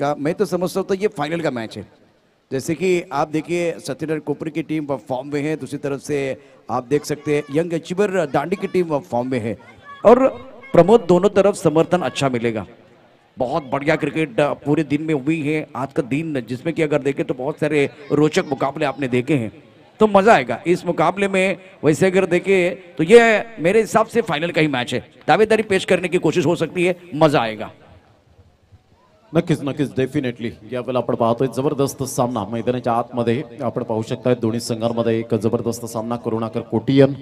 का मैं तो समझता हूँ तो ये फाइनल का मैच है। जैसे कि आप देखिए सत्यनारायण कोपरी की टीम फॉर्म में है, दूसरी तरफ से आप देख सकते हैं यंग अचीवर दांडी की टीम फॉर्म में है और प्रमोद दोनों तरफ समर्थन अच्छा मिलेगा। बहुत बढ़िया क्रिकेट पूरे दिन में हुई है। आज का दिन जिसमें कि अगर देखें तो बहुत सारे रोचक मुकाबले आपने देखे हैं, तो मजा आएगा इस मुकाबले में। वैसे अगर देखें तो ये मेरे हिसाब से फाइनल का ही मैच है। दावेदारी पेश करने की कोशिश हो सकती है, मजा आएगा। नक्कीच नक्कीच डेफिनेटली यावेळेला आपण पाहतोय जबरदस्त सामना मैदानाच्या आतमध्ये आपण पाहू शकताय दोन्ही संघांमध्ये एक जबरदस्त सामना करुणाकर कोटियन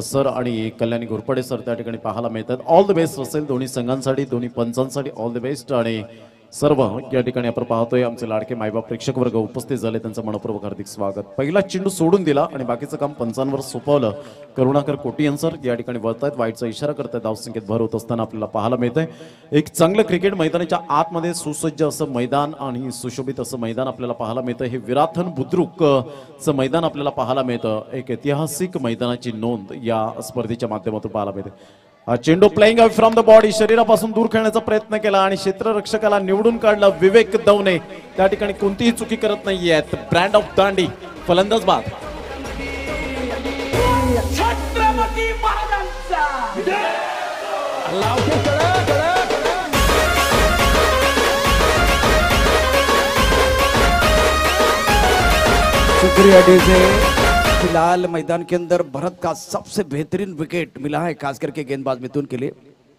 सर आणि कल्याणी घोरपडे सर त्या ठिकाणी पाहायला मिळतात। ऑल द बेस्ट असेल दोन्ही संघांसाठी, दोन्ही पंचांसाठी ऑल द बेस्ट। आणि सर्व या ठिकाणी आपण पाहतोय आमचे लाडके मायबाप प्रेक्षक वर्ग उपस्थित झाले, त्यांचं मनपूर्वक हार्दिक स्वागत। पहिला चेंडू सोडून दिला आणि बाकीचं काम पंचांवर सोपवलं करुणाकर कोटियन सर या ठिकाणी वळतायत, वाईटचा इशारा करतायत, धावसंख्येत भर होत असताना आपल्याला पाहायला मिळतंय। एक चांगलं क्रिकेट मैदानाच्या आतमध्ये सुसज्ज असं मैदान आणि सुशोभित असं मैदान आपल्याला पाहायला मिळतं। हे विराथन बुद्रुकचं मैदान आपल्याला पाहायला मिळतं। एक ऐतिहासिक मैदानाची नोंद या स्पर्धेच्या माध्यमातून पाहायला मिळते। हा चेंडू playing away from the body, शरीरापासून दूर खेळण्याचा प्रयत्न केला आणि क्षेत्ररक्षकाला निवडून काढलं विवेक दवने। त्या ठिकाणी कोणतीही चुकी करत नाहीयेत ब्रँड ऑफ दांडी, फलंदाज बाद। छत्रपती महाराजांचा शुक्रिया डीजे। फिलहाल मैदान के अंदर भरत का सबसे बेहतरीन विकेट मिला है, खास करके गेंदबाज मिथुन के लिए।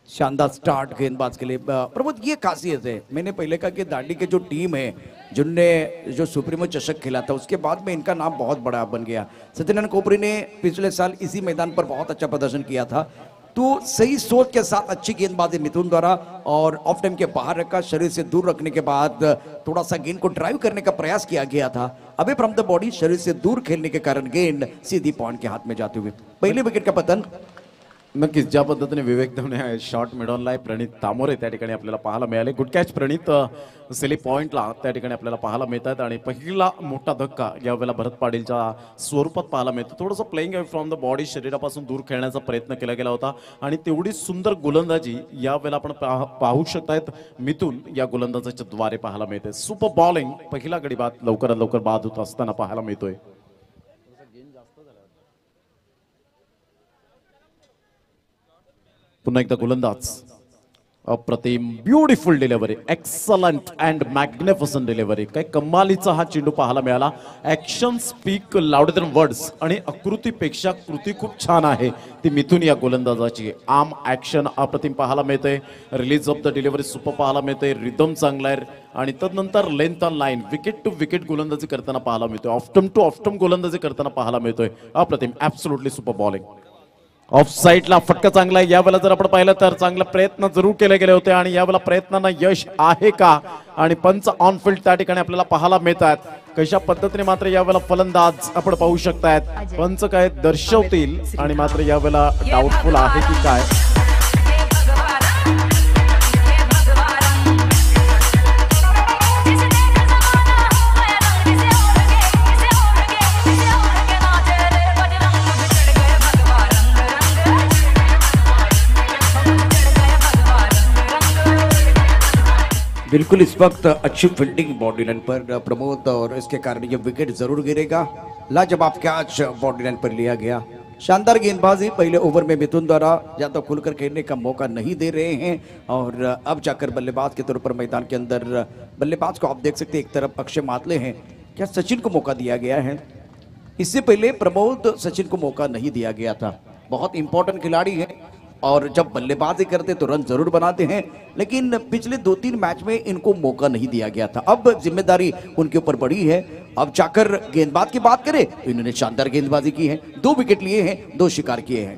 शानदार स्टार्ट गेंदबाज के लिए। प्रमोद ये खासियत है, मैंने पहले कहा कि दांडी की जो टीम है जिनने जो सुप्रीमो चषक खेला था उसके बाद में इनका नाम बहुत बड़ा बन गया। सत्यनारायण कोपरी ने पिछले साल इसी मैदान पर बहुत अच्छा प्रदर्शन किया था, तो सही सोच के साथ अच्छी गेंदबाजी मिथुन द्वारा और ऑफ टाइम के बाहर रखा, शरीर से दूर रखने के बाद थोड़ा सा गेंद को ड्राइव करने का प्रयास किया गया था। अबे फ्रॉम द बॉडी शरीर से दूर खेलने के कारण गेंद सीधी पॉइंट के हाथ में जाते हुए पहले विकेट का पतन। नक्कीच ज्या पद्धतीने विवेक दवने शॉट मिळवलाय प्रणित तामोरे त्या ठिकाणी आपल्याला पाहायला मिळाले। गुड कॅच प्रणित, सेली पॉइंटला त्या ठिकाणी आपल्याला पाहायला मिळतात आणि पहिला मोठा धक्का यावेळेला भरत पाटीलच्या स्वरूपात पाहायला मिळतो। थोडंसं playing away from the body, शरीरापासून दूर खेळण्याचा प्रयत्न केला गेला होता आणि तेवढी सुंदर गोलंदाजी यावेळेला आपण पाहू शकतायत मिथुन या गोलंदाजाच्या द्वारे पाहायला मिळते। सुपर बॉलिंग, पहिला गडी बाद लवकरात लवकर बाद होत असताना पाहायला मिळतोय। पुन्हा एकदा गोलंदाज, अप्रतिम beautiful delivery, excellent and magnificent delivery. काय कमालीचा हा चेंडू पाहायला मिळाला। Action speak louder than words आणि आकृतीपेक्षा कृती खूप छान आहे ती मिथुन या गोलंदाजाची। आर्म ऍक्शन अप्रतिम पाहायला मिळते, release of the delivery super पाहायला मिळते, रिदम चांगला आहे आणि तदनंतर length on line wicket to wicket गोलंदाजी करताना पाहायला मिळतोय, ऑफ्टम टू ऑफ्टम गोलंदाजी करताना पाहायला मिळतोय। अप्रतिम, ऍब्सोल्युटली सुपर बॉलिंग। ऑफ साईडला फटका चांगला आहे। यावेळेला जर आपण पाहिलं तर चांगला प्रयत्न जरूर केले गेले होते आणि यावेळेला प्रयत्नांना यश आहे का आणि पंच ऑन फील्ड त्या ठिकाणी आपल्याला पाहायला मिळतात। कशा पद्धतीने मात्र यावेळेला फलंदाज आपण पाहू शकतायत, पंच काय दर्शवतील आणि मात्र यावेळेला डाऊटफुल आहे की काय। बिल्कुल इस वक्त अच्छी फील्डिंग बॉडी लाइन पर प्रमोद और इसके कारण ये विकेट जरूर गिरेगा। लाजवाब कैच बॉडी लाइन पर लिया गया। शानदार गेंदबाजी पहले ओवर में मिथुन द्वारा या तो खुलकर खेलने का मौका नहीं दे रहे हैं और अब जाकर बल्लेबाज के तौर पर मैदान के अंदर बल्लेबाज को आप देख सकते हैं, एक तरफ अक्षय मातले हैं, क्या सचिन को मौका दिया गया है? इससे पहले प्रमोद सचिन को मौका नहीं दिया गया था। बहुत इंपॉर्टेंट खिलाड़ी है और जब बल्लेबाजी करते तो रन जरूर बनाते हैं, लेकिन पिछले 2-3 मैच में इनको मौका नहीं दिया गया था। अब जिम्मेदारी उनके ऊपर बड़ी है। अब जाकर गेंदबाज की बात करें तो इन्होंने शानदार गेंदबाजी की है, 2 विकेट लिए हैं, 2 शिकार किए हैं।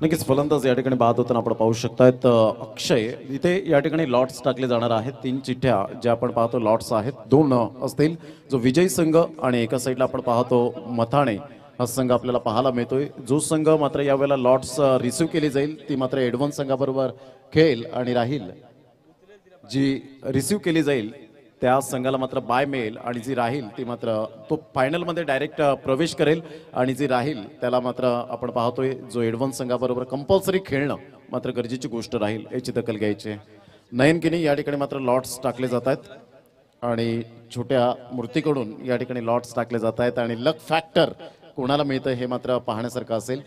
नक्कीच फलंदाज या ठिकाणी बाद होताना आपण पाहू शकतायत अक्षय, इथे या ठिकाणी लॉट्स टाकले जाणार आहेत। 3 चिठ्ठ्या ज्या आपण पाहतो लॉट्स आहेत, 2 असतील जो विजयी संघ आणि एका साईडला आपण पाहतो मथाणे हा संघ आपल्याला पाहायला मिळतोय। जो संघ मात्र यावेळेला लॉट्स रिसीव्ह केली जाईल ती मात्र एडव्हान्स संघाबरोबर खेळेल आणि राहील, जी रिसीव्ह केली जाईल त्या संघाला मात्र बाय मिळेल आणि जी राहील ती मात्र तो फायनल मध्ये डायरेक्ट प्रवेश करेल आणि जी राहील त्याला मात्र आपण पाहतोय जो एडव्हान्स संघाबरोबर कंपल्सरी खेळणं मात्र गरजेची गोष्ट राहील याची दखल घ्यायची आहे। नयन किनी या ठिकाणी मात्र लॉट्स टाकले जात आहेत आणि छोट्या मूर्तीकडून या ठिकाणी लॉट्स टाकले जात आहेत आणि लक फॅक्टर कोणाला मिळतं हे मात्र पाहण्यासारखं असेल.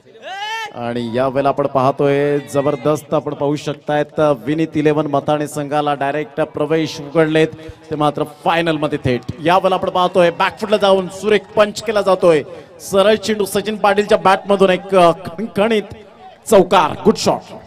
आणि या वेळेला आपण पाहतोय जबरदस्त आपण पाहू शकतायत विनीत 11 मताने संघाला डायरेक्ट प्रवेश उघडलेत ते मात्र फायनल मध्ये थेट. या वेळेला आपण पाहतोय बॅकफुटला जाऊन सुरेख पंच केला जातोय. सरळ चेंडू सचिन पाटीलच्या बॅट मधून एक खणखणीत चौकार. Good shot.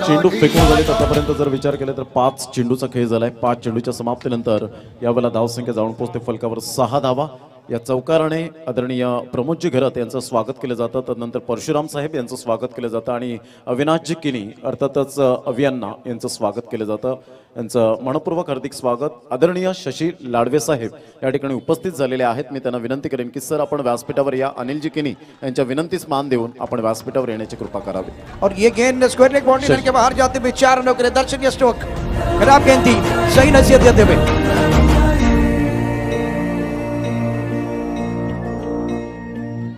चेंडू फेकून झाले आतापर्यंत जर विचार केला तर 5 चेंडूचा खेळ झालाय. 5 चेंडूच्या समाप्तीनंतर यावेळेला धावसंख्या जाऊन पोहोचते फलकावर 6 धावा. या चौकाराने आदरणीय प्रमोदजी घरत यांचं स्वागत केलं जातं. तदनंतर परशुराम साहेब यांचं स्वागत केलं जातं आणि अविनाशजी किनी अर्थातच अभियांना यांचं स्वागत केलं जातं. यांचं मनपूर्वक हार्दिक स्वागत. आदरणीय शशी लाडवे साहेब या ठिकाणी उपस्थित झालेले आहेत. मी त्यांना विनंती करेन की सर आपण व्यासपीठावर या. अनिलजी किनी यांच्या विनंतीस मान देऊन आपण व्यासपीठावर येण्याची कृपा करावी. और ये गेंद स्क्वायर लेग बाउंड्री लाइन के बाहर जाते हुए 4 रनों के लिए दर्शनीय स्ट्रोक. खराब गेंद थी, सही नसीहत देते हुए.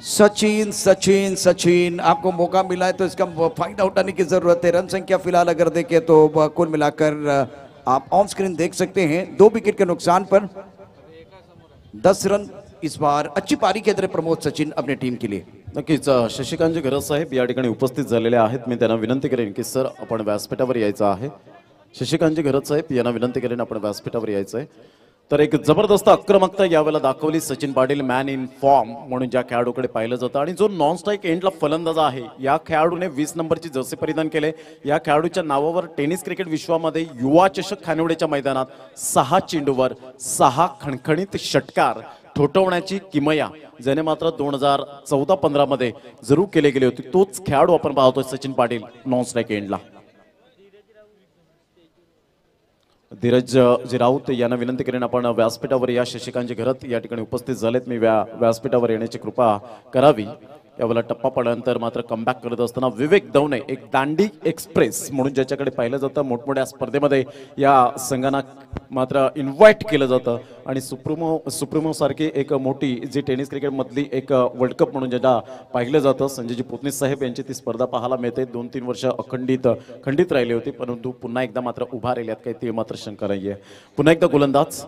सचिन सचिन सचिन आपको मौका मिला है तो इसका फायदा उठाने की जरूरत है. रन संख्या फिलहाल अगर देखें तो कुल मिलाकर आप ऑन स्क्रीन देख सकते हैं 2 विकेट के नुकसान पर 10 रन. इस बार अच्छी पारी खेल रहे प्रमोद सचिन अपनी टीम के लिए. नक्कीच शशिकांतजी घरत साहेब या ठिकाणी उपस्थित झालेले आहेत. मी त्यांना विनंती करेन की सर आपण व्यासपीठावर यायचं आहे. शशिकांतजी घरत साहेब यांना विनंती करेन आपण व्यासपीठावर यायचं आहे. तर एक जबरदस्त आक्रमकता यावेळेला दाखवली Sachin Patil man in form म्हणून ज्या खेळाडूकडे पाहिलं जातं. आणि जो नॉन स्ट्राईक एंडला फलंदाज आहे या खेळाडूने 20 नंबरची जर्सी परिधान केले. या खेळाडूच्या नावावर टेनिस क्रिकेट विश्वामध्ये युवा चषक खानिवडेच्या मैदानात 6 चेंडूवर 6 खणखणीत षटकार ठोठवण्याची किमया ज्याने मात्र 2014-15 मध्ये जरूर केले गेले होते. तोच खेळाडू आपण पाहतोय सचिन पाटील नॉन स्ट्राईक एंडला. धीरज जी राऊत यांना विनंती करेन आपण व्यासपीठावर या. शशिकांतजी घरत या ठिकाणी उपस्थित झालेत. मी व्यासपीठावर येण्याची कृपा करावी. यावेळेला टप्पा पडल्यानंतर मात्र कमबॅक करत असताना विवेक दवणे एक दांडी एक्सप्रेस म्हणून ज्याच्याकडे पाहिलं जातं मोठमोठ्या स्पर्धेमध्ये या संघांना मात्र इन्व्हाइट केलं जातं. आणि सुप्रीमो सारखी एक मोठी जी टेनिस क्रिकेटमधली एक वर्ल्ड कप म्हणून ज्याला पाहिलं जातं. संजयजी पोतनीस साहेब यांची ती स्पर्धा पाहायला मिळते. 2-3 वर्ष खंडित राहिली होती परंतु पुन्हा एकदा मात्र उभा राहिल्यात काही ते मात्र शंका नाही आहे. पुन्हा एकदा गोलंदाज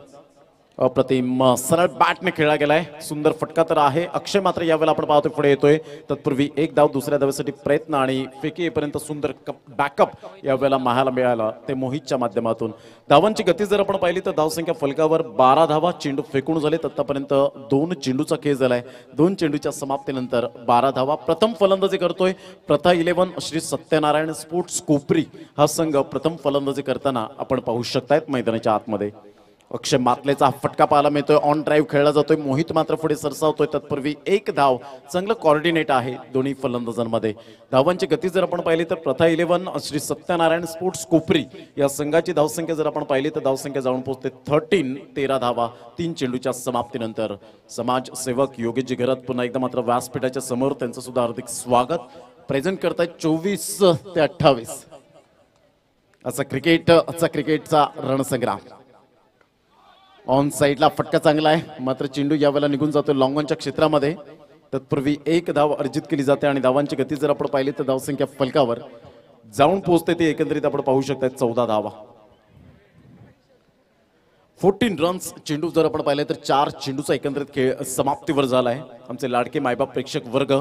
अप्रतिम सरळ बॅटने खेळला गेलाय. सुंदर फटका तर आहे. अक्षय मात्र यावेळेला आपण पाहतोय पुढे येतोय. तत्पूर्वी एक धाव दुसऱ्या धावेसाठी प्रयत्न आणि फेकी येईपर्यंत सुंदर बॅकअप यावेळेला माहायला मिळाला ते मोहितच्या माध्यमातून. धावांची गती जर आपण पाहिली तर धावसंख्या फलकावर 12 धावा. चेंडू फेकून झाले. आतापर्यंत 2 चेंडूचा खेळ झालाय. 2 चेंडूच्या समाप्तीनंतर 12 धावा. प्रथम फलंदाजी करतोय प्रथा 11 श्री सत्यनारायण स्पोर्ट्स कोपरी हा संघ प्रथम फलंदाजी करताना आपण पाहू शकतायत मैदानाच्या आतमध्ये. अक्षय मातलेचा फटका पाहायला मिळतोय. ऑन ड्राईव्ह खेळला जातोय. मोहित मात्र पुढे सरसावतोय. तत्पूर्वी एक धाव. चांगलं कॉर्डिनेट आहे दोन्ही फलंदाजांमध्ये. धावांची गती जर आपण पाहिली तर प्रथा 11 श्री सत्यनारायण स्पोर्ट्स कोपरी या संघाची धावसंख्या जर आपण पाहिली तर धावसंख्या जाऊन पोहोचते 13 धावा 3 चेंडूच्या समाप्तीनंतर. समाजसेवक योगेशजी घरत पुन्हा एकदा मात्र व्यासपीठाच्या समोर त्यांचं सुद्धा हार्दिक स्वागत. प्रेझेंट करतायत 24 ते 28 असा क्रिकेटचा रणसंग्राम. ऑन साईडला फटका चांगला आहे मात्र चेंडू यावेळेला निघून जातो लॉंगॉनच्या क्षेत्रामध्ये. तत्पूर्वी एक धाव अर्जित केली जाते आणि धावांची गती जर आपण पाहिली तर धावसंख्या फलकावर जाऊन पोहोचते ते एकंदरीत आपण पाहू शकता 14 धावा. 14 रन्स. चेंडू जर आपण पाहिले तर 4 चेंडूचा एकंदरीत खेळ समाप्तीवर झालाय. आमचे लाडके मायबाप प्रेक्षक वर्ग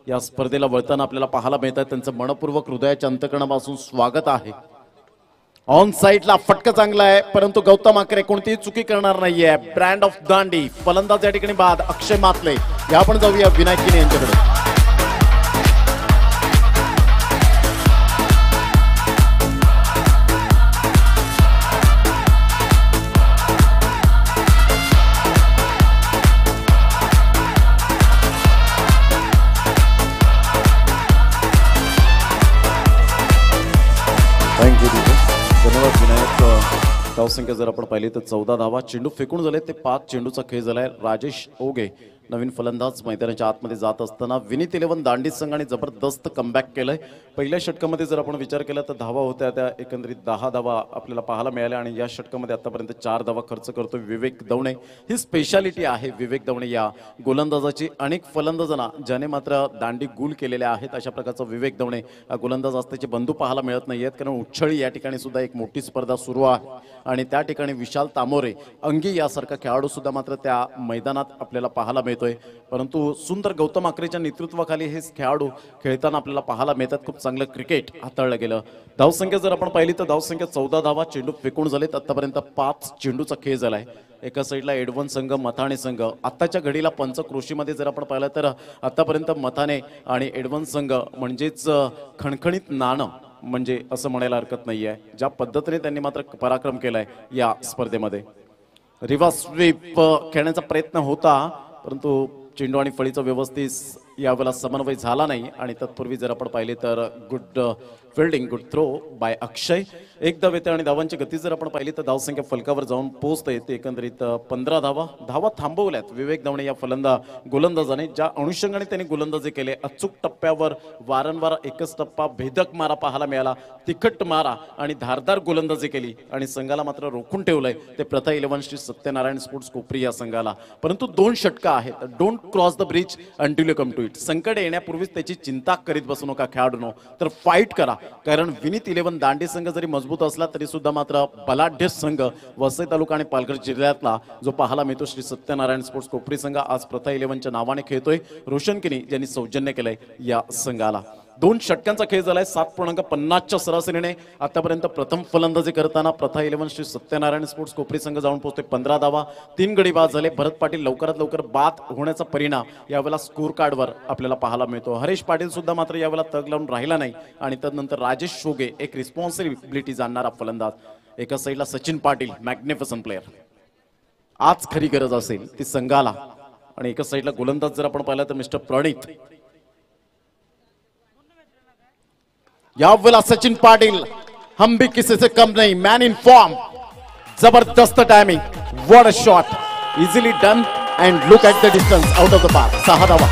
या स्पर्धेला वळताना आपल्याला पाहायला मिळतात. त्यांचं मनपूर्वक हृदयाच्या अंतकरणापासून स्वागत आहे. ऑन साईडला फटका चांगला आहे परंतु गौतम आकरे कोणतीही चुकी करणार नाहीये. ब्रँड ऑफ दांडी फलंदाज या ठिकाणी बाद अक्षय मातले. या आपण जाऊया विनायक किनी यांच्याकडे. धावसंख्या जर आपण पाहिली तर 14 धावा. चेंडू फेकून झाले ते 5 चेंडूचा खेळ झालाय. राजेश ओगे नवीन फलंदाज मैदानाच्या आतमध्ये जात असताना विनीत 11 दांडी संघाने जबरदस्त कमबॅक केलंय. पहिल्या षटकामध्ये जर आपण विचार केला तर धावा होत्या त्या एकंदरीत 10 धावा आपल्याला पाहायला मिळाल्या आणि या षटकामध्ये आतापर्यंत 4 धावा खर्च करतोय विवेक दवणे. ही स्पेशालिटी आहे विवेक दवणे या गोलंदाजाची. अनेक फलंदाजांना ज्याने मात्र दांडी गुल केलेल्या आहेत अशा प्रकारचा विवेक दवणे गोलंदाज असल्याचे बंधू पाहायला मिळत नाहीयेत. कारण उच्छळी या ठिकाणी सुद्धा एक मोठी स्पर्धा सुरू आहे आणि त्या ठिकाणी विशाल तामोरे अंगी यासारखा खेळाडू सुद्धा मात्र त्या मैदानात आपल्याला पाहायला मिळतोय. परंतु सुंदर गौतम आकरेच्या नेतृत्वाखाली हे खेळाडू खेळताना आपल्याला पाहायला मिळतात. खूप चांगलं क्रिकेट हाताळलं गेलं. धावसंख्या जर आपण पाहिली तर धावसंख्या 14 धावा, चेंडू फेकून झालेत. आतापर्यंत 5 चेंडूचा खेळ झालाय. एका साईडला एडवन संघ, मथाणे संघ. आत्ताच्या घडीला पंचक्रोशीमध्ये जर आपण पाहिलं तर आतापर्यंत मथाणे आणि एडवन संघ म्हणजेच खणखणीत नाणं म्हणजे असं म्हणायला हरकत नाही आहे. ज्या पद्धतीने त्यांनी मात्र पराक्रम केलाय या स्पर्धेमध्ये. रिव्हर्स स्वीप खेळण्याचा प्रयत्न होता परंतु चेंडू आणि फळीचा व्यवस्थित यावेळेला समन्वय झाला नाही आणि तत्पूर्वी जर आपण पाहिले तर good fielding, good throw by Akshay. एक धाव येते आणि धावांची गती जर आपण पाहिली तर धावसंख्या फलकावर जाऊन पोहोचते. ते एकंदरीत 15 धावा थांबवल्यात विवेक दवणे या गोलंदाजाने. ज्या अनुषंगाने त्यांनी गोलंदाजी केले, अचूक टप्प्यावर वारंवार एकच टप्पा भेदक मारा पाहायला मिळाला, तिखट मारा आणि धारदार गोलंदाजी केली आणि संघाला मात्र रोखून ठेवलंय ते प्रथा 11 श्री सत्यनारायण स्पोर्ट्स कोपरी या संघाला. परंतु 2 षटका आहेत. Don't cross the bridge until you come to it. संकट येण्यापूर्वीच त्याची चिंता करीत बसू नका खेळाडूंनो, तर फाईट करा. कारण विनीत 11 दांडी संघ जरी मजबूत असला तरी सुद्धा मात्र बलाढ्य संघ वसई तालुका आणि पालघर जिल्ह्यातला जो पाहायला मिळतो श्री सत्यनारायण स्पोर्ट्स कोपरी संघ आज प्रथा 11च्या नावाने खेळतोय. रोशन किनी ज्यांनी सौजन्य केलंय या संघाला. 2 षटकांचा खेळ झालाय. 7.50च्या सरासरीने आतापर्यंत प्रथम फलंदाजी करताना प्रथा 11 श्री सत्यनारायण स्पोर्ट्स कोपरी संघ जाऊन पोहोचते 15 धावा. 3 गडी बाद झाले. भरत पाटील लवकरात लवकर बाद होण्याचा परिणाम यावेळेला स्कोर कार्डवर आपल्याला पाहायला मिळतो. हरेश पाटील सुद्धा मात्र यावेळेला तग लावून राहिला नाही आणि त्यानंतर राजेश शोगे एक रिस्पॉन्सिबिलिटी जाणणारा फलंदाज. एका साईडला सचिन पाटील मॅग्निफिसंट प्लेअर. आज खरी गरज असेल ती संघाला. आणि एका साईडला गोलंदाज जर आपण पाहिला तर मिस्टर प्रणित. यावेळेला सचिन पाटील हम भी किसी से कम नहीं, मैन इन फॉर्म. जबरदस्त timing, what a shot, easily done and look at the distance out of the park. 6 धावा.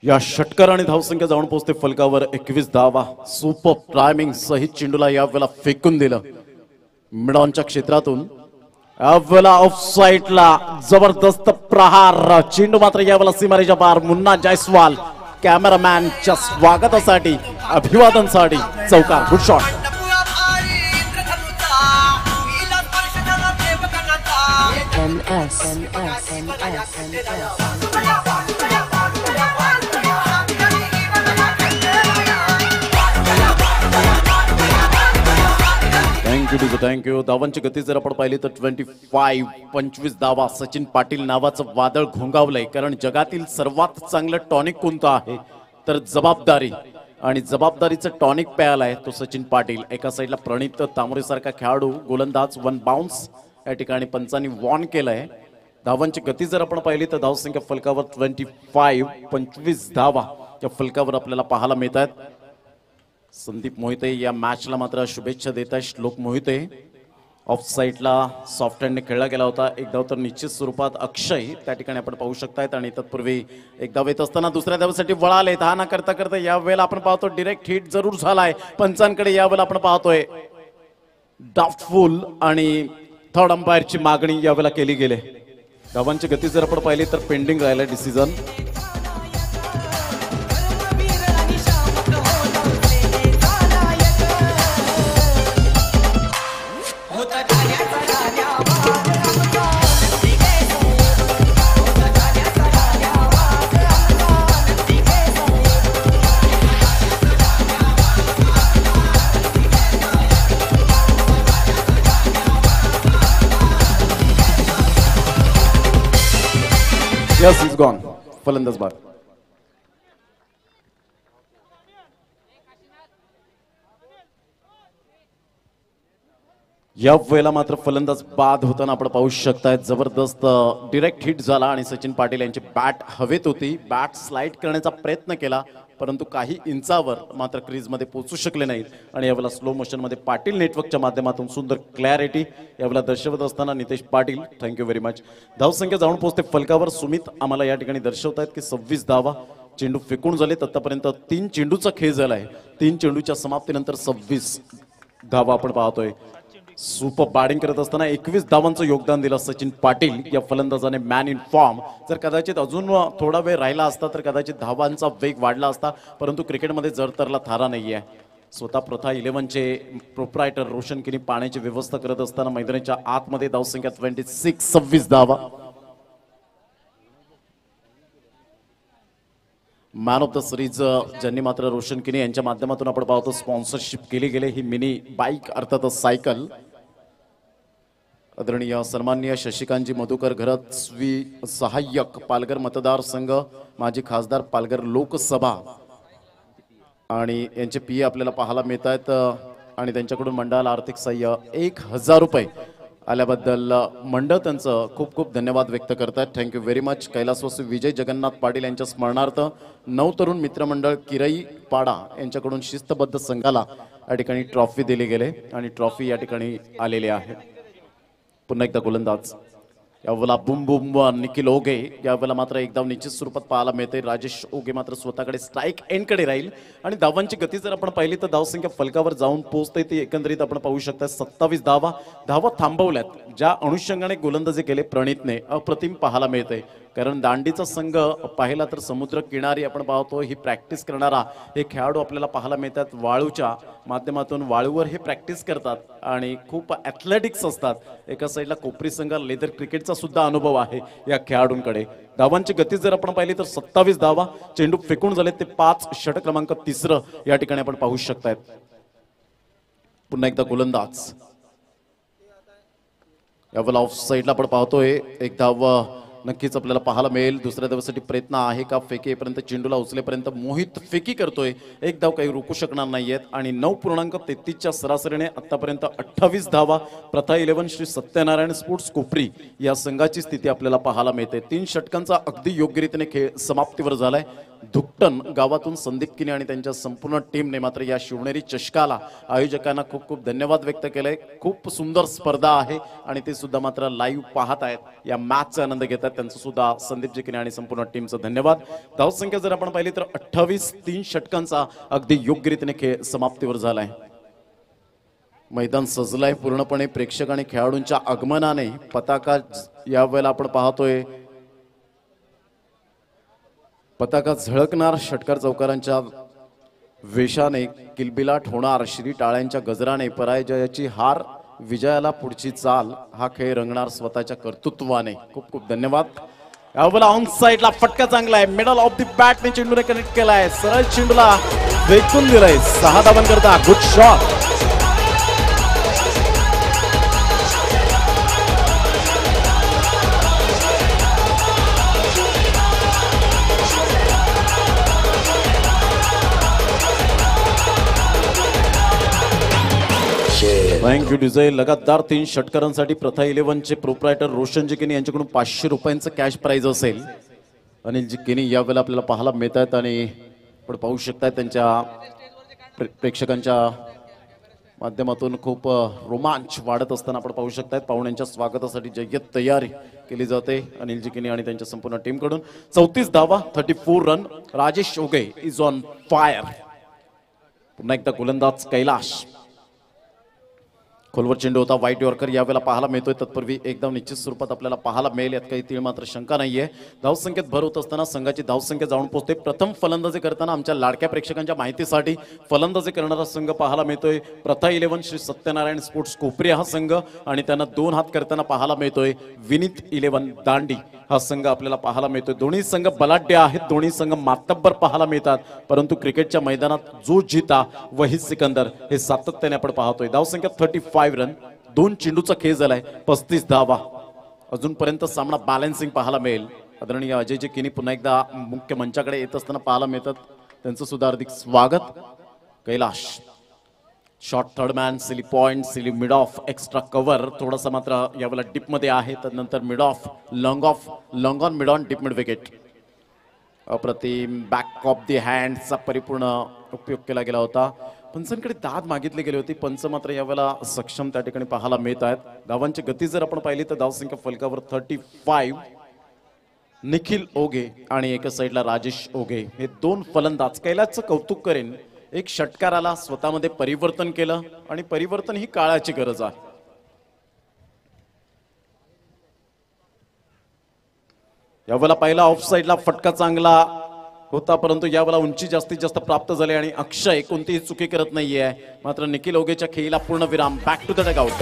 या षटकार आणि धावसंख्या जाऊन पोहोचते फलकावर 21 धावा. सुपर टायमिंग सहित चेंडूला यावेळेला फेकून दिलं मिडॉनच्या क्षेत्रातून. यावेळेला ऑफ साईडला जबरदस्त प्रहार. चेंडू मात्र यावेळेला सीमारेच्या पार. मुन्ना जायस्वाल कॅमेरामॅनच्या स्वागतासाठी, अभिवादनसाठी चौकार. Good shot. थँक्यू. धावांची गती जर आपण पाहिली तर 25 धावा. सचिन पाटील नावाचं वादळ घोंगावलंय. कारण जगातील सर्वात चांगलं टॉनिक कोणतं आहे तर जबाबदारी. आणि जबाबदारीचं टॉनिक प्यायलाय तो सचिन पाटील. एका साईडला प्रणित तांबरे सारखा खेळाडू गोलंदाज 1 बाउन्स या ठिकाणी पंचांनी वॉर्न केलंय. धावांची गती जर आपण पाहिली तर धावसंख्या फलकावर 25 धावा त्या फलकावर आपल्याला पाहायला मिळतात. संदीप मोहिते या मॅचला मात्र शुभेच्छा देत आहे. श्लोक मोहिते ऑफ साईडला सॉफ्ट हँडने खेळला गेला होता. एक धाव तर निश्चित स्वरूपात अक्षय त्या ठिकाणी आपण पाहू शकतायत. आणि तत्पूर्वी एक धाव येत असताना दुसऱ्या धावेसाठी वळाले. हा ना करता करता यावेळेला आपण पाहतो डायरेक्ट हिट जरूर झालाय पंचांकडे. यावेळेला आपण पाहतोय डाउटफुल आणि थर्ड अंपायरची मागणी यावेळेला केली गेली. धावांची गती जर आपण पाहिली तर पेंडिंग राहिला डिसिजन. Yes, he's gone. फलंदाज बाद. या वेळेला मात्र फलंदाज बाद होताना आपण पाहू शकताय जबरदस्त डिरेक्ट हिट झाला आणि सचिन पाटील यांची बॅट हवेत होती. बॅट स्लाइड करण्याचा प्रयत्न केला परंतु काही इंचावर मात्र क्रीजमध्ये पोहोचू शकले नाहीत आणि यावेळेला स्लो मोशनमध्ये पाटील नेटवर्कच्या माध्यमातून सुंदर क्लॅरिटी यावेळेला दर्शवत असताना Nitesh Patil thank you very much. धावसंख्या जाऊन पोहोचते फलकावर. सुमित आम्हाला या ठिकाणी दर्शवत आहेत की 26 धावा. चेंडू फेकून झालेत आतापर्यंत 3 चेंडूचा खेळ झालाय. 3 चेंडूच्या समाप्तीनंतर 26 धावा आपण पाहतोय. सुपर बॅटिंग करत असताना 21 धावांचं योगदान दिलं सचिन पाटील या फलंदाजाने. Man in form. जर कदाचित अजून थोडा वेळ राहिला असता तर कदाचित धावांचा वेग वाढला असता परंतु क्रिकेटमध्ये जरतरला थारा नाहीये. स्वतः प्रथा 11चे प्रोप्रायटर रोशन किनी पाण्याची व्यवस्था करत असताना मैदानाच्या आतमध्ये धावसंख्या 26 धावा. मॅन ऑफ द सिरीज ज्यांनी मात्र रोशन किनी यांच्या माध्यमातून आपण पाहतो स्पॉन्सरशिप केली गेले. ही मिनी बाईक अर्थातच सायकल आदरणीय सन्माननीय शशिकांतजी मधुकर घरत सहाय्यक पालघर मतदारसंघ माजी खासदार पालघर लोकसभा आणि यांचे पी आपल्याला पाहायला मिळत आहेत आणि त्यांच्याकडून मंडळाला आर्थिक सहाय्य 1000 रुपये आल्याबद्दल मंडळ त्यांचं खूप खूप धन्यवाद व्यक्त करतात. Thank you very much. कैलासवासी विजय जगन्नाथ पाटील यांच्या स्मरणार्थ नवतरुण मित्रमंडळ किरई पाडा यांच्याकडून शिस्तबद्ध संघाला या ठिकाणी ट्रॉफी दिली गेले आणि ट्रॉफी या ठिकाणी आलेली आहे. पुन्हा एकदा गोलंदाज यावेळेला बुम बुम निखिल ओगे. यावेळेला मात्र एक धाव निश्चित स्वरूपात पाहायला मिळते. राजेश ओगे मात्र स्वतःकडे स्ट्राईक एंडकडे राहील आणि धावांची गती जर आपण पाहिली तर धावसंख्या फलकावर जाऊन पोहोचते ती एकंदरीत आपण पाहू शकता 27 धावा. धावा थांबवल्यात. ज्या अनुषंगाने गोलंदाजी केले प्रणितने अप्रतिम पाहायला मिळते. कारण दांडीचा संघ पाहिला तर समुद्र किनारी आपण पाहतो ही प्रॅक्टिस करणारा हे खेळाडू आपल्याला पाहायला मिळतात. वाळूच्या माध्यमातून वाळूवर हे प्रॅक्टिस करतात आणि खूप ॲथलेटिक्स असतात. एका साईडला कोपरी संघ लेदर क्रिकेटचा सुद्धा अनुभव आहे या खेळाडूंकडे. धावांची गती जर आपण पाहिली तर 27 धावा. चेंडू फेकून झाले ते 5. षटक क्रमांक 3 या ठिकाणी आपण पाहू शकतायत. पुन्हा एकदा गोलंदाज यावेळेला ऑफ साईडला आपण पाहतोय एक धाव नक्कीच आपल्याला पाहायला मिळेल. दुसऱ्या धावेसाठी प्रयत्न आहे का? फेकीपर्यंत चेंडूला उचलेपर्यंत मोहित फेकी करतोय. एक धाव काही रोखू शकणार नाहीयेत आणि 9.33च्या सरासरीने आतापर्यंत 28 धावा. प्रथा 11 श्री सत्यनारायण स्पोर्ट्स कोपरी या संघाची स्थिती आपल्याला पाहायला मिळते. 3 षटकांचा अगदी योग्यरीतीने खेळ समाप्तीवर झालाय. धुकटन गावातून संदीप किनी आणि त्यांच्या संपूर्ण टीमने मात्र या शिवनेरी चषकाला आयोजकांना खूप खूप धन्यवाद व्यक्त केले. खूप सुंदर स्पर्धा आहे आणि ते सुद्धा मात्र लाईव्ह पाहत आहेत. या मॅचचा आनंद घेतात. त्यांचं सुद्धा संदीपजी किनी आणि संपूर्ण टीमचं धन्यवाद. धावसंख्या जर आपण पाहिली तर 28. 3 षटकांचा अगदी योग्यरीतीने खेळ समाप्तीवर झालाय. मैदान सजलाय पूर्णपणे प्रेक्षक आणि खेळाडूंच्या आगमनाने. पताका यावेळेला आपण पाहतोय पताका झळकणार. षटकार चौकारांच्या वेशाने किलबिलाट होणार. श्री टाळ्यांच्या गजराने पराजयाची हार विजयाला पुढची चाल. हा खेळ रंगणार स्वतःच्या कर्तृत्वाने. खूप खूप धन्यवाद. यावेळेला ऑन साइडला फटका चांगला आहे. मिडल ऑफ द बॅटने चेंडूने कनेक्ट केलाय. सरळ चेंडूला फेकून दिलाय. 6 धावांकरता गुड शॉट. थँक्यू डिझाई. लगातार 3 षटकारांसाठी प्रथा 11चे प्रोप्रायटर रोशनजी किनी यांच्याकडून 500 रुपयांचं कॅश प्राइज असेल. अनिलजी किनी यावेळेला आपल्याला पाहायला मिळत आहेत आणि आपण पाहू शकताय त्यांच्या प्रेक्षकांच्या माध्यमातून खूप रोमांच वाढत असताना आपण पाहू शकताय. पाहुण्यांच्या स्वागतासाठी जय्यत तयारी केली जाते अनिलजी किनी आणि त्यांच्या संपूर्ण टीमकडून. 34 धावा 34 run. Rajesh ओगे is on fire. पुन्हा एकदा गोलंदाज कैलाश. खोलवर चेंडू होता. वाईट यॉर्कर यावेळेला पाहायला मिळतोय. तत्पूर्वी एकदम निश्चित स्वरूपात आपल्याला पाहायला मिळेल यात काही तीळ मात्र शंका नाहीये. धावसंख्येत भर होत असताना संघाची धावसंख्या जाऊन पोहोचते. प्रथम फलंदाजी करताना आमच्या लाडक्या प्रेक्षकांच्या माहितीसाठी फलंदाजी करणारा संघ पाहायला मिळतोय प्रथा 11 श्री सत्यनारायण स्पोर्ट्स कोपरी हा संघ आणि त्यांना 2 हात करताना पाहायला मिळतोय विनीत 11 दांडी हा संघ आपल्याला पाहायला मिळतोय. दोन्ही संघ बलाढ्य आहेत. दोन्ही संघ मातब्बर पाहायला मिळतात परंतु क्रिकेटच्या मैदानात जो जीता वही सिकंदर हे सातत्याने आपण पाहतोय. धावसंख्या 35 रन. 2 चेंडूचा खेळ झालाय. 35 धावा. अजूनपर्यंत सामना बॅलन्सिंग पाहायला मिळेल. आदरणीय अजयजी किनी पुन्हा एकदा मुख्य मंचाकडे येत असताना पाहायला मिळतात. त्यांचं सुद्धा हार्दिक स्वागत. Kailash short third man, silly point, silly mid of, extra cover थोडासा मात्र यावेळेला डीप मध्ये आहे. त्यानंतर mid of, long on mid on, deep mid wicket. अप्रतिम बॅक ऑफ दी हँडचा परिपूर्ण उपयोग केला गेला होता. पंचांकडे दाद मागितली गेली होती. पंच मात्र यावेळेला सक्षम त्या ठिकाणी पाहायला मिळत आहेत. धावांची गती जर आपण पाहिली तर धावसंख्या फलकावर 35. निखिल ओगे आणि एका साईडला राजेश ओगे हे दोन फलंदाज. कैलासचं कौतुक करेन, एक षटकाराला स्वतःमध्ये परिवर्तन केलं आणि परिवर्तन ही काळाची गरज आहे. यावेळेला पहिला ऑफ साईडला फटका चांगला होता, परंतु यावेळेला उंची जास्तीत जास्त प्राप्त झाली आणि अक्षय कोणतीही चुकी करत नाहीये. मात्र निखिल ओगेच्या खेळीला पूर्ण विराम. Back to the dugout.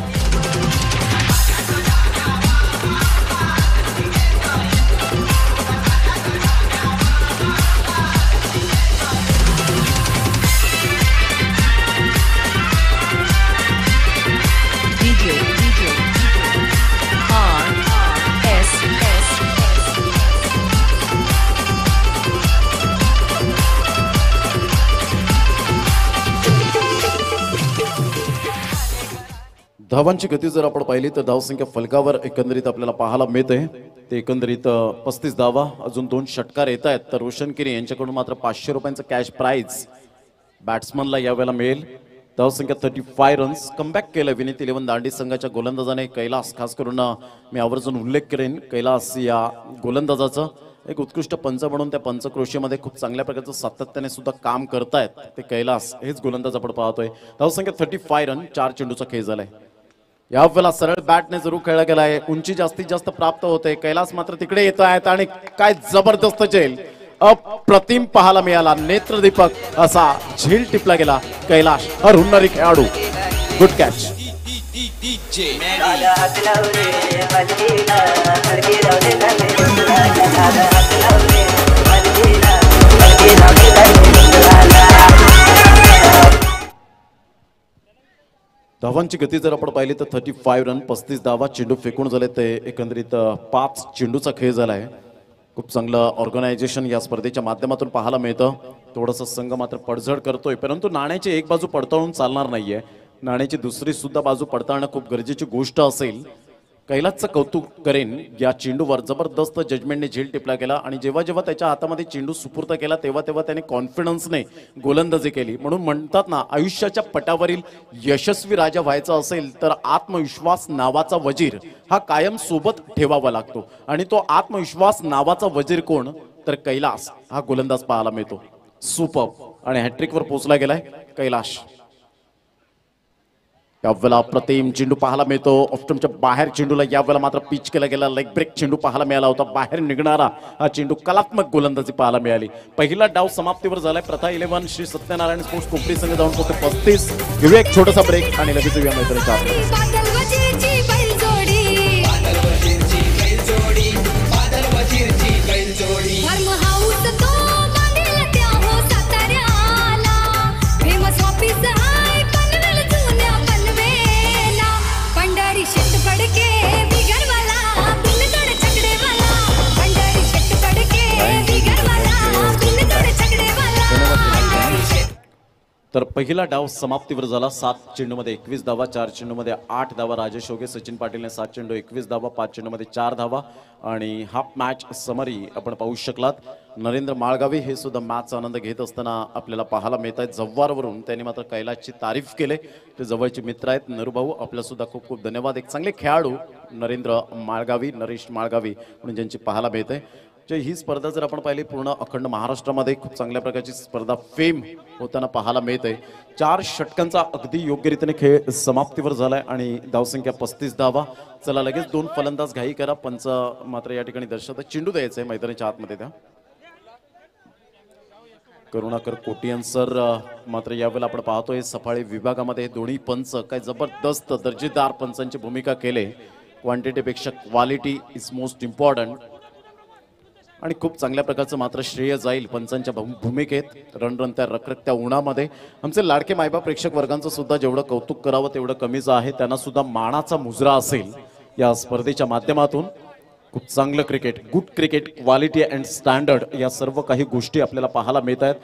धावांची गती जर आपण पाहिली तर धावसंख्या फलकावर एकंदरीत आपल्याला पाहायला मिळते ते एकंदरीत 35 धावा. अजून 2 षटकार येत आहेत. तर रोशन किरी यांच्याकडून मात्र 500 रुपयांचं कॅश प्राइज बॅट्समनला यावेळेला मिळेल. धावसंख्या 35 रन्स. कमबॅक केलं विनीत 11 दांडी संघाच्या गोलंदाजाने. कैलास, खास करून मी आवर्जून उल्लेख करेन कैलास या गोलंदाजाचा. एक उत्कृष्ट पंच म्हणून त्या पंचक्रोशीमध्ये खूप चांगल्या प्रकारचं सातत्याने सुद्धा काम करतायत ते कैलास. हेच गोलंदाज आपण पाहतोय. धावसंख्या 35 रन. 4 चेंडूचा खेळ झालाय. यावेळेला सरळ बॅटने जरूर खेळला गेलाय. उंची जास्तीत जास्त प्राप्त होते. कैलास मात्र तिकडे येत आहेत आणि काय जबरदस्त झेल अप्रतिम पाहायला मिळाला. नेत्रदीपक असा झेल टिपला गेला. कैलास हुन्नरी खेळाडू. Good catch. धावांची गती जर आपण पाहिली तर 35 रन. 35 धावा. चेंडू फेकून झाले ते एकंदरीत 5 चेंडूचा खेळ झाला आहे. खूप चांगलं ऑर्गनायझेशन या स्पर्धेच्या माध्यमातून पाहायला मिळतं. थोडासा संघ मात्र पडझड करतोय, परंतु नाण्याची एक बाजू पडताळून चालणार नाहीये. नाण्याची दुसरी सुद्धा बाजू पडताळणं खूप गरजेची गोष्ट असेल. कैलासचं कौतुक करेन, या चेंडूवर जबरदस्त जजमेंटने झेल टिपला गेला आणि जेव्हा जेव्हा त्याच्या हातामध्ये चेंडू सुपूर्द केला तेव्हा तेव्हा त्याने कॉन्फिडन्सने गोलंदाजी केली. म्हणून म्हणतात ना, आयुष्याच्या पटावरील यशस्वी राजा व्हायचा असेल तर आत्मविश्वास नावाचा वजीर हा कायम सोबत ठेवावा लागतो. आणि तो आत्मविश्वास नावाचा वजीर कोण तर कैलास हा गोलंदाज पाहायला मिळतो. सुपर. आणि हॅट्रिकवर पोहोचला गेलाय कैलास. यावेळेला अप्रतिम चेंडू पाहायला मिळतो. ऑफ्टमच्या बाहेर चेंडूला यावेळेला मात्र पिच केला गेला. लेग ब्रेक चेंडू पाहायला मिळाला होता. बाहेर निघणारा हा चेंडू कलात्मक गोलंदाजी पाहायला मिळाली. पहिला डाव समाप्तीवर झालाय. प्रथा 11 श्री सत्यनारायण स्पोर्ट्स कोपरी संघ जाऊन पोहोचतो 35. घेऊया एक छोटासा ब्रेक आणि लगेच येऊया मैत्रिणीच्या आतमध्ये. तर पहिला डाव समाप्तीवर झाला. 7 चेंडूमध्ये 21 धावा. 4 चेंडूमध्ये 8 धावा. राजेश ओगे, सचिन पाटीलने 7 चेंडू 21 धावा. 5 चेंडूमध्ये 4 धावा. आणि हाफ मॅच समरी आपण पाहू शकलात. नरेंद्र माळगावी हे सुद्धा मॅचचा आनंद घेत असताना आपल्याला पाहायला मिळत आहेत. जव्वारवरून त्यांनी मात्र कैलासची तारीफ केले. ते जवळचे मित्र आहेत. नरूभाऊ आपल्या सुद्धा खूप खूप धन्यवाद. एक चांगले खेळाडू नरेंद्र माळगावी, नरेश माळगावी म्हणून ज्यांची पाहायला मिळते. ही स्पर्धा जर आपण पाहिली पूर्ण अखंड महाराष्ट्रामध्ये खूप चांगल्या प्रकारची स्पर्धा फेम होताना पाहायला मिळते. 4 षटकांचा अगदी योग्य रीतीने खेळ समाप्तीवर झालाय आणि धावसंख्या 35 धावा. चला लगेच 2 फलंदाज घाई करा. पंच मात्र या ठिकाणी दर्शवतात. चेंडू द्यायचंय मैदानाच्या आतमध्ये. त्या करुणाकर कोटियन सर मात्र यावेळेला आपण पाहतोय सफाळी विभागामध्ये दोन्ही पंच काय जबरदस्त दर्जेदार पंचांची भूमिका केले. क्वांटिटीपेक्षा क्वालिटी इज मोस्ट इम्पॉर्टंट. आणि खूप चांगल्या प्रकारचं मात्र श्रेय जाईल पंचांच्या भूमिकेत. रणरणत्या रखरखत्या उन्हामध्ये आमचे लाडके मायबा प्रेक्षक वर्गांचं सुद्धा जेवढं कौतुक करावं तेवढं कमीच आहे. त्यांना सुद्धा मानाचा मुजरा असेल या स्पर्धेच्या माध्यमातून. खूप चांगलं cricket, good cricket, quality and standard या सर्व काही गोष्टी आपल्याला पाहायला मिळत आहेत.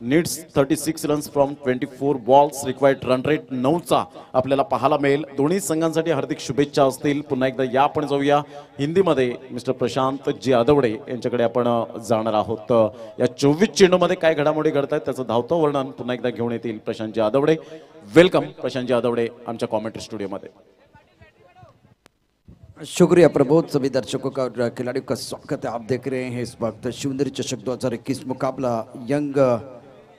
Needs 36 runs from 24 balls, required run rate 9चा आपल्याला पाहायला मिळेल. दोन्ही संघांसाठी हार्दिक शुभेच्छा असतील. पुन्हा एकदा या आपण जाऊया हिंदीमध्ये. मिस्टर प्रशांत जी आदवडे यांच्याकडे आपण जाणार आहोत. या 24 चेंडूमध्ये काय घडामोडी घडतात त्याचं धावतं वर्णन पुन्हा एकदा घेऊन येतील प्रशांत जी आदवडे. वेलकम प्रशांत जी आदवडे आमच्या कॉमेंट्री स्टुडियोमध्ये. शुक्रिया प्रबोध. सभी दर्शकों का और खिलाड़ियों का स्वागत है. आप देख रहे हैं इस वक्त शिवनेरी चषक 2021 मुकाबला यंग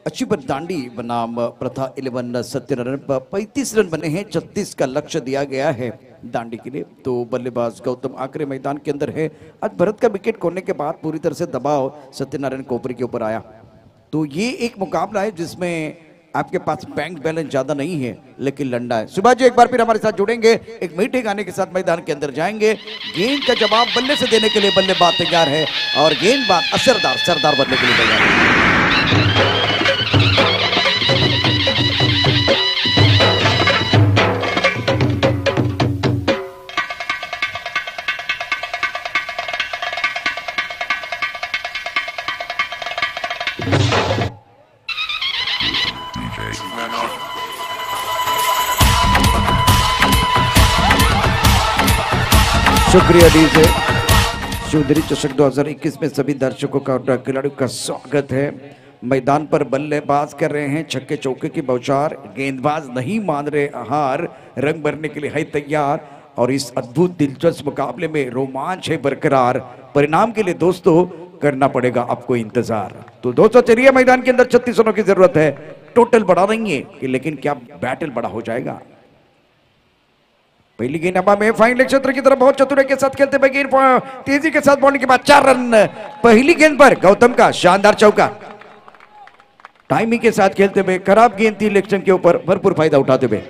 अचीवर दांडी बनाम प्रथा 11 सत्यनारायण पर 35 रन बने हैं. 36 का लक्ष्य दिया गया है दांडी के लिए. तो बल्लेबाज गौतम आकरे मैदान के अंदर है. आज भरत का विकेट खोने के बाद पूरी तरह से दबाव सत्यनारायण कोपरी के ऊपर आया. तो ये एक मुकाबला है जिसमें आपके पास बैंक बैलेंस ज्यादा नहीं है लेकिन लंडा है. सुभाष जी एक बार फिर हमारे साथ जुड़ेंगे. एक मीठे गाने के साथ मैदान के अंदर जाएंगे. गेंद का जवाब बल्ले से देने के लिए बल्लेबाज तैयार है और गेंदबाज असरदार सरदार बनने के लिए तैयार है. शुक्रिया डीजे. शिवनेरी चषक 2021 में सभी दर्शकों का और खिलाड़ियों का स्वागत है. मैदान पर बल्लेबाज कर रहे हैं छक्के चौके की बौछार. गेंदबाज नहीं मान रहे हार. रंग भरने के लिए है तैयार और इस अद्भुत दिलचस्प मुकाबले में रोमांच है बरकरार. परिणाम के लिए दोस्तों करना पड़ेगा आपको इंतजार. तो दोस्तों चलिए मैदान के अंदर 36 रनों की जरूरत है. टोटल बड़ा नहीं है कि लेकिन क्या बैटल बड़ा हो जाएगा. पहली गेंद हवा में फाइन लेग क्षेत्र की तरफ बहुत चतुराई के साथ खेलते हुए गेंद तेजी के साथ बॉलिंग के बाद 4 रन. पहली गेंद पर गौतम का शानदार चौका. टाइमिंग के साथ खेलते हुए खराब गेंद थी इलेक्शन के ऊपर भरपूर फायदा उठाते हुए.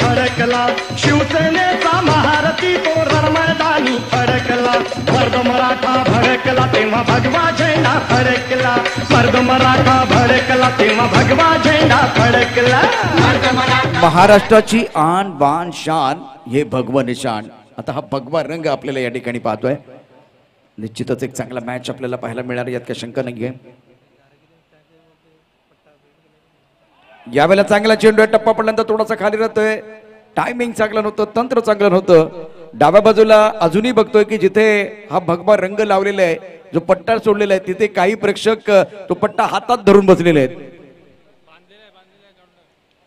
फडकला शिवसेनेचा महारथी तो रणमैदानी फडकला. मर्द मराठा भडकला तेव्हा भगवा झेंडा फडकला. मर्द मराठा भडकला तेव्हा भगवा झेंडा फडकला. महाराष्ट्राची आन बान शान हे भगवा निशान. आता हा भगवा रंग आपल्याला या ठिकाणी पाहतोय. निश्चितच एक चांगला मॅच आपल्याला पाहायला मिळणार यात काही शंका नाहीये. यावेळेला चांगला चेंडू आहे. टप्पा पडल्यानंतर थोडासा खाली राहतोय. टायमिंग चांगलं नव्हतं. तंत्र चांगलं नव्हतं. डाव्या बाजूला अजूनही बघतोय की जिथे हा भगवा रंग लावलेला आहे जो पट्टा सोडलेला आहे तिथे काही प्रेक्षक तो पट्टा हातात धरून बसलेले आहेत.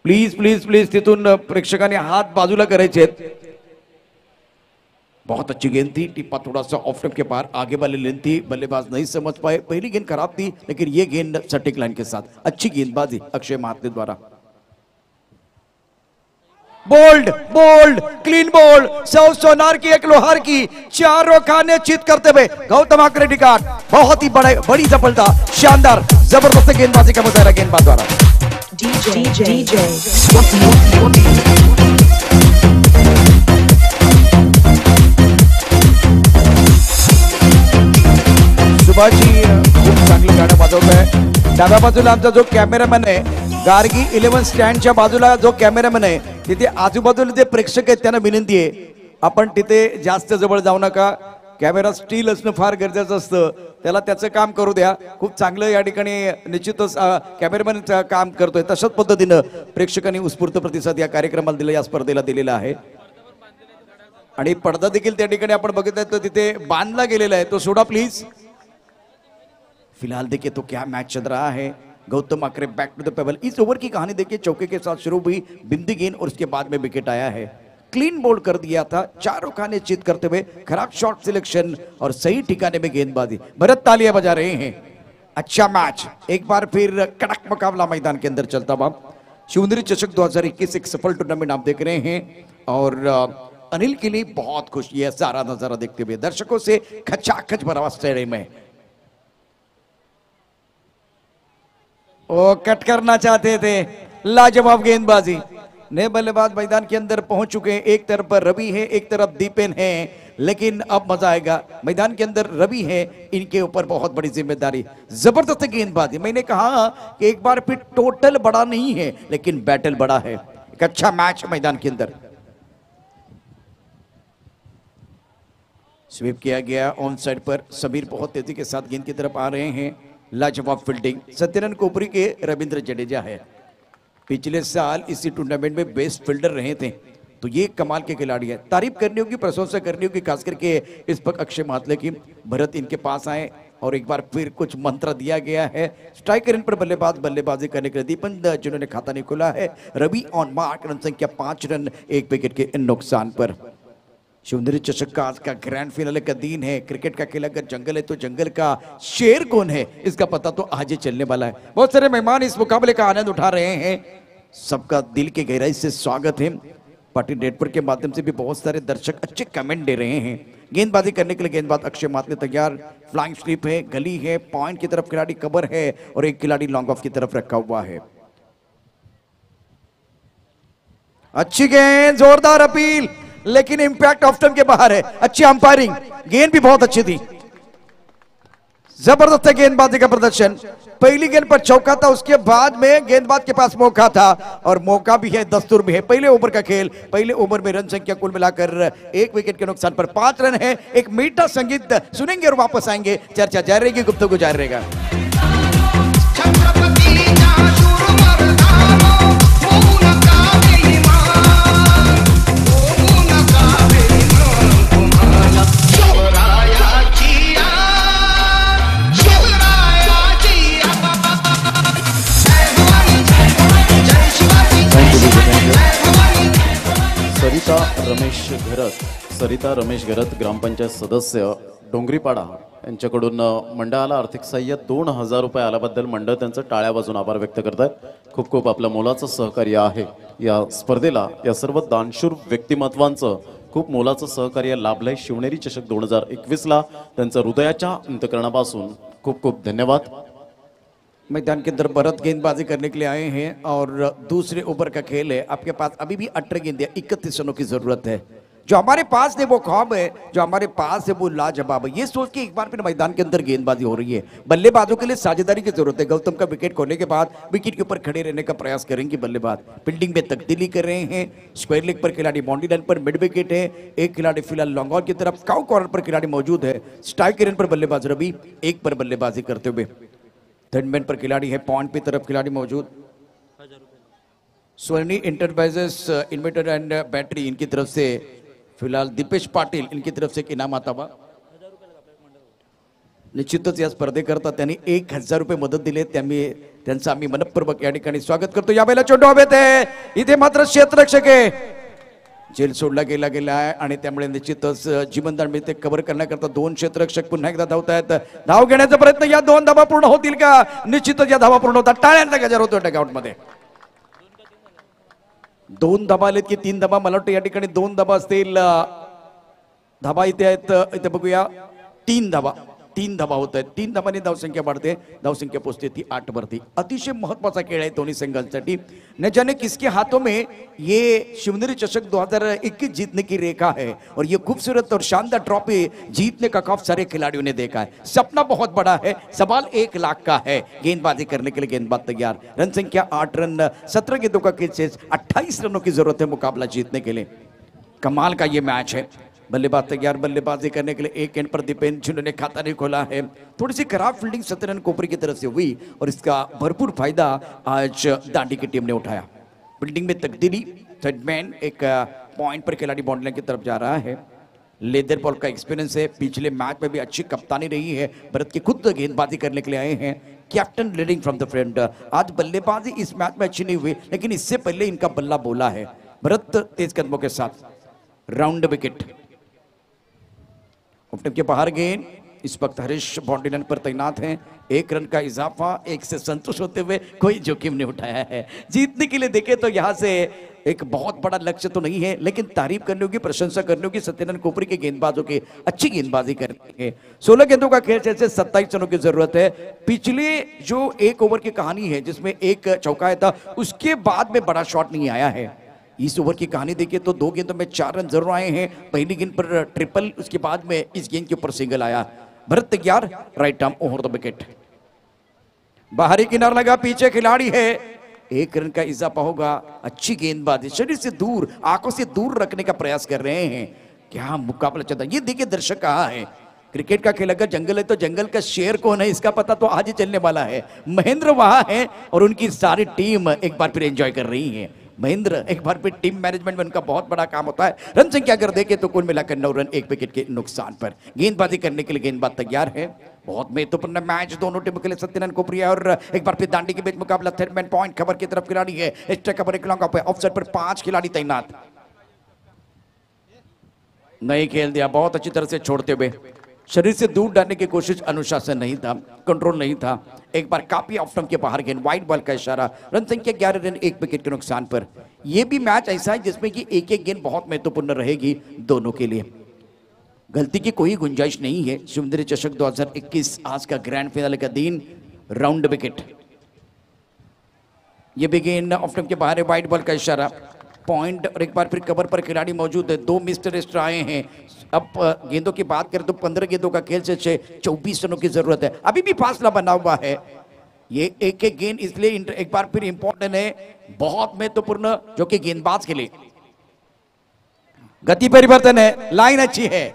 प्लीज प्लीज प्लीज तिथून प्रेक्षकांनी हात बाजूला करायचे आहेत. बहुत अच्छी गेंद थी. टिप्पा थोड़ा सा ऑफ स्टंप के पार आगे वाली लेंथ थी. बल्लेबाज नहीं समझ पाए. पहली गेंद खराब थी लेकिन ये गेंद सटीक लाइन के साथ अच्छी गेंदबाजी अक्षय महात्मे द्वारा. Bowled bowled clean bowled. सौ सोनार की एक लोहार की. चारों खाने चित करते हुए गौतम आकरे टिकाट. बहुत ही बड़ी सफलता. शानदार जबरदस्त गेंदबाजी का मुजाहरा गेंदबाज द्वारा. सुभाषजी खूप चांगली गाणं वाजवत आहे. डाव्या बाजूला आमचा जो कॅमेरामॅन आहे गार्गी 11 स्टँडच्या बाजूला जो कॅमेरामॅन आहे तिथे आजूबाजूला जे प्रेक्षक आहेत त्यांना विनंती आहे आपण तिथे जास्त जवळ जाऊ नका. कॅमेरा स्टील असणं फार गरजेचं असतं. त्याला त्याचं काम करू द्या. खूप चांगलं या ठिकाणी निश्चितच कॅमेरामॅन काम करतोय. तशाच पद्धतीनं प्रेक्षकांनी उत्स्फूर्त प्रतिसाद या कार्यक्रमाला दिला या स्पर्धेला दिलेला आहे. आणि पडदा देखील त्या ठिकाणी आपण बघितलं तर तिथे बांधला गेलेला आहे तो सोडा प्लीज. फिलहाल देखिए तो क्या मैच चल रहा है. गौतम आकरे बैक टू द पेबल. इस ओवर की कहानी देखिए चौके के साथ शुरू हुई बिंदी गेंद और उसके बाद में विकेट आया है. क्लीन बोल्ड कर दिया था. चारों खाने चित करते हुए खराब शॉट सिलेक्शन और सही ठिकाने में गेंदबाजी. भरत तालियां बजा रहे हैं. अच्छा मैच एक बार फिर कड़क मुकाबला मैदान के अंदर चलता हुआ. शिवनेरी चषक 2021 एक सफल टूर्नामेंट आप देख रहे हैं और अनिल के लिए बहुत खुशी है सारा नजारा देखते हुए. दर्शकों से खचाखच भरा स्टेडियम है. वो कट करना चाहते थे. लाजवाब गेंदबाजी. नए बल्लेबाज मैदान के अंदर पहुंच चुके हैं. एक तरफ पर रवि है एक तरफ दीपेन है लेकिन अब मजा आएगा. मैदान के अंदर रवि है इनके ऊपर बहुत बड़ी जिम्मेदारी. जबरदस्त गेंदबाजी. मैंने कहा कि एक बार फिर टोटल बड़ा नहीं है लेकिन बैटल बड़ा है. एक अच्छा मैच मैदान के अंदर. स्वीप किया गया ऑन साइड पर. समीर बहुत तेजी के साथ गेंद की तरफ आ रहे हैं लाजवाब फील्डिंग सत्यानंद कोपरी के रविंद्र जडेजा है। पिछले साल इसी टूर्नामेंट में बेस्ट फील्डर रहे थे, तो ये कमाल के खिलाड़ी है। तारीफ करनी होगी, प्रशंसा करनी होगी, खास करके इस वक्त अक्षय मातले की। भरत इनके पास आए और एक बार फिर कुछ मंत्र दिया गया है। स्ट्राइकर इन पर बल्लेबाजी करने के लिए दीपन जिन्होंने खाता नहीं खोला है। रवि ऑन मार्क, रन संख्या 5 रन 1 विकेट के नुकसान पर। शिवनेरी चषक का आज का ग्रैंड फिनाले का दिन है। क्रिकेट का खेल अगर जंगल है तो जंगल का शेर कौन है इसका पता तो आज ही चलने वाला है। बहुत सारे मेहमान इस मुकाबले का आनंद उठा रहे हैं, सबका दिल के गहराई से स्वागत है। पार्टी नेटवर्क के माध्यम से भी बहुत सारे दर्शक अच्छे कमेंट दे रहे हैं। गेंदबाजी करने के लिए गेंदबाज अक्षय मातले तैयार। फ्लाइंग स्लिप है, गली है, पॉइंट की तरफ खिलाड़ी कवर है और एक खिलाड़ी लॉन्ग ऑफ की तरफ रखा हुआ है। अच्छी गेंद, जोरदार अपील, लेकिन इंपैक्ट ऑफ टर्म के बाहर है। अच्छी अंपायरिंग, गेंद भी बहुत अच्छी थी। जबरदस्त है गेंदबाजी का प्रदर्शन। पहली गेंद पर चौका था, उसके बाद में गेंदबाज के पास मौका था और मौका भी है, दस्तूर भी है। पहले ओवर का खेल, पहले ओवर में रन संख्या कुल मिलाकर 1 विकेट के नुकसान पर 5 रन है। एक मीठा संगीत सुनेंगे और वापस आएंगे। चर्चा जारी रहेगी, गुफ्तगू जारी रहेगा। सरिता रमेश घरत ग्रामपंचायत सदस्य डोंगरीपाडा यांच्याकडून मंडळाला आर्थिक सहाय्य 2000 रुपये आल्याबद्दल मंडळ त्यांचं टाळ्या वाजून आभार व्यक्त करतात। खूप खूप आपलं मोलाचं सहकार्य आहे या स्पर्धेला। या सर्व दानशूर व्यक्तिमत्वांचं खूप मोलाचं सहकार्य लाभलंय। शिवनेरी चषक 2021 ला त्यांचं हृदयाच्या अंतःकरणापासून खूप खूप धन्यवाद। मैदान के अंदर भरत गेंदबाजी करने के लिए आए हैं और दूसरे ओवर का खेल है। आपके पास अभी भी 18 गेंदें, 31 रनों की जरूरत है। जो हमारे पास है वो ख्वाब है, जो हमारे पास है वो लाजवाब है। ये सोच के एक बार फिर मैदान के अंदर गेंदबाजी हो रही है। बल्लेबाजों के लिए साझेदारी की जरूरत है। गौतम का विकेट खोने के बाद विकेट के ऊपर खड़े रहने का प्रयास करेंगे बल्लेबाज। फील्डिंग में तब्दीली कर रहे हैं। स्क्वायर लेग पर खिलाड़ी बाउंड्री लाइन पर मिड विकेट है। एक खिलाड़ी फिलहाल लॉन्ग ऑन की तरफ, काउ कॉर्नर पर खिलाड़ी मौजूद है। स्ट्राइक रेन पर बल्लेबाज रवि 1 पर बल्लेबाजी करते हुए। थर्ड मैन पर खिलाड़ी है, पॉइंट की तरफ खिलाड़ी मौजूद। Swarni enterprises inverter end battery इनकी तरफ से फिलहाल दीपेश पाटील इनकी तरफ से एक इनाम आता हुआ। निश्चितच या स्पर्धेकरता त्यांनी 1000 रुपये मदत दिले, त्यांचं आम्ही मनपूर्वक या ठिकाणी स्वागत करतो। या वेळेला चेंडू हवेत आहे, इथे मात्र क्षेत्ररक्षक आहे, जेल सोडला गेला आहे आणि त्यामुळे निश्चितच जीवनदान मिळते। कव्हर करण्याकरता 2 क्षेत्ररक्षक पुन्हा एकदा धावत आहेत। धाव घेण्याचा प्रयत्न, या 2 धावा पूर्ण होतील का? निश्चितच या धावा पूर्ण होतात। टाळ्यांचा गजर होतो डगआउट मध्ये। 2 धाबा आलेत की 3 धाबा? मला वाटतं या ठिकाणी 2 धाबा असतील। धाबा इथे आहेत, इथे बघूया 3 धाबा होत आहेत। 3 धाबांनी धावसंख्या वाढते, धावसंख्या पोहोचते ती 8 वरती। अतिशय महत्वाचा खेळ आहे दोन्ही संघांसाठी। न जाने किसके हाथों में ये शिवनेरी चषक 2021 जीतने की रेखा है और ये खूबसूरत और शानदार ट्रॉफी जीतने का खौफ सारे खिलाड़ियों ने देखा है। सपना बहुत बड़ा है, सवाल 1 लाख का है। गेंदबाजी करने के लिए गेंदबाज तैयार। रन संख्या 8 रन, 17 गेंदों का खेल शेष, 28 रनों की जरूरत है मुकाबला जीतने के लिए। कमाल का ये मैच है। बल्लेबाज तैयार, बल्लेबाजी करने के लिए एक एंड पर दीपेन जिन्होंने खाता नहीं खोला है। थोड़ी सी खराब फील्डिंग सत्यनारायण कोपरी की तरफ से हुई और इसका भरपूर फायदा आज दांडी की टीम ने उठाया। फील्डिंग में तब्दीली, थर्डमैन एक पॉइंट पर खिलाड़ी बाउंड्री लाइन की तरफ जा रहा है। लेदर बॉल का एक्सपीरियंस है, पिछले मैच में भी अच्छी कप्तानी रही है। भरत की खुद गेंदबाजी करने के लिए आए हैं, captain leading from the front. आज बल्लेबाजी इस मैच में अच्छी नहीं हुई, लेकिन इससे पहले इनका बल्ला बोला है। भरत तेज कदमों के साथ, राउंड विकेट के बाहर गेंद। इस वक्त हरीश बाउंड्री लाइन पर तैनात हैं। 1 रन का इजाफा, 1 से संतुष्ट होते हुए कोई जोखिम नहीं उठाया है। जीतने के लिए देखे तो यहाँ से एक बहुत बड़ा लक्ष्य तो नहीं है, लेकिन तारीफ करनी होगी, प्रशंसा करनी होगी सत्यनारायण कोपरी के गेंदबाजों की। अच्छी गेंदबाजी करते हैं। 16 गेंदों का खेल जैसे 27 रनों की जरूरत है। पिछले जो 1 ओवर की कहानी है जिसमें 1 चौका आया था, उसके बाद में बड़ा शॉट नहीं आया है। इस ओवर की कहानी देखिए तो 2 गेंदों में 4 रन जरूर आए हैं। पहली गेंद पर ट्रिपल, उसके बाद में इस गेंद के ऊपर सिंगल आया। भरत तैयार, right arm over the wicket. बाहरी किनारा लगा, पीछे खिलाड़ी है। 1 रन का इजाफा होगा। अच्छी गेंदबाजी, शरीर से दूर, आंखों से दूर रखने का प्रयास कर रहे हैं। क्या मुकाबला चलता है, ये देखिए दर्शक कहाँ है। क्रिकेट का खेल अगर जंगल है तो जंगल का शेर कौन है इसका पता तो आज ही चलने वाला है। महेंद्र वहां है और उनकी सारी टीम एक बार फिर एंजॉय कर रही है। महेंद्र एक बार फिर टीम मैनेजमेंट में उनका बहुत बड़ा काम होता है। रन संख्या अगर देखें तो कुल मिलाकर 9 रन 1 विकेट के नुकसान पर। गेंदबाजी करने के लिए गेंदबाज तैयार है। बहुत महत्वपूर्ण मैच दोनों टीमों के लिए। सत्यनारायण कोपरिया और एक बार फिर दांडी के बीच मुकाबला। थर्ड मैन पॉइंट खबर की तरफ खिलाड़ी है। स्ट्राइक कवर एक लॉन्ग ऑफ साइड पर 5 खिलाड़ी तैनात। नहीं खेल दिया, बहुत अच्छी तरह से छोड़ते हुए शरीर से दूर डालने की कोशिश। अनुशासन नहीं था, कंट्रोल नहीं था। एक बार काफी ऑफ स्टंप के बाहर गेंद, वाइड बॉल का इशारा। रन संख्या 11 रन 1 विकेट के नुकसान पर। यह भी मैच ऐसा है जिसमें कि एक एक गेंद बहुत महत्वपूर्ण रहेगी दोनों के लिए। गलती की कोई गुंजाइश नहीं है। सुंदरी चषक 2021 आज का ग्रैंड फिनाले का दिन। राउंड विकेट, ये भी गेंद ऑफ स्टंप के बाहर है, वाइड बॉल का इशारा। पॉइंट और एक बार फिर कवर पर खिलाड़ी मौजूद है। 2 मिस्टर एक्स्ट्रा आए हैं। अब गेंदों की बात करें तो 15 गेंदों का खेल से 24 रनों की जरूरत है। अभी भी फासला बना हुआ है। ये एक एक गेंद इसलिए एक बार फिर इंपॉर्टेंट है, बहुत महत्वपूर्ण, जो कि गेंदबाज के लिए। गति परिवर्तन है, लाइन अच्छी है,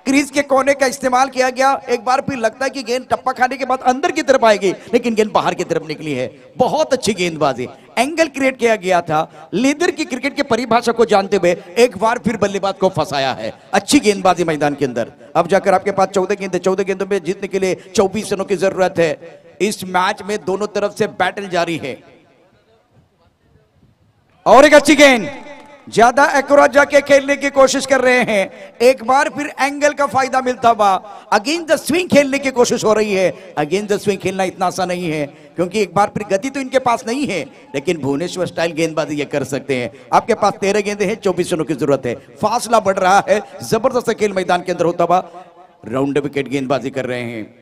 क्रीज के कोने का इस्तेमाल किया गया। एक बार फिर लगता है कि गेंद टप्पा खाने के बाद अंदर की तरफ आएगी, लेकिन गेंद बाहर की तरफ निकली है। बहुत अच्छी गेंदबाजी, एंगल क्रिएट किया गया था। लीडर की क्रिकेट की परिभाषा को जानते हुए एक बार फिर बल्लेबाज को फंसाया है। अच्छी गेंदबाजी मैदान के अंदर। अब जाकर आपके पास 14 गेंद है। 14 गेंदों में जीतने के लिए 24 रनों की जरूरत है। इस मैच में दोनों तरफ से बैटल जारी है। और एक अच्छी गेंद, ज्यादा एक्यूरेट जाके खेलने की कोशिश कर रहे हैं। एक बार फिर एंगल का फायदा मिलता हुआ अगेंस्ट द स्विंग खेलने की कोशिश हो रही है। अगेंस्ट द स्विंग खेलना इतना आसान नहीं है, क्योंकि एक बार फिर गति तो इनके पास नहीं है, लेकिन भुवनेश्वर स्टाइल गेंदबाजी ये कर सकते हैं। आपके पास 13 गेंदे हैं, 24 रनों की जरूरत है। फासला बढ़ रहा है, जबरदस्त खेल मैदान के अंदर होता हुआ। राउंड विकेट गेंदबाजी कर रहे हैं।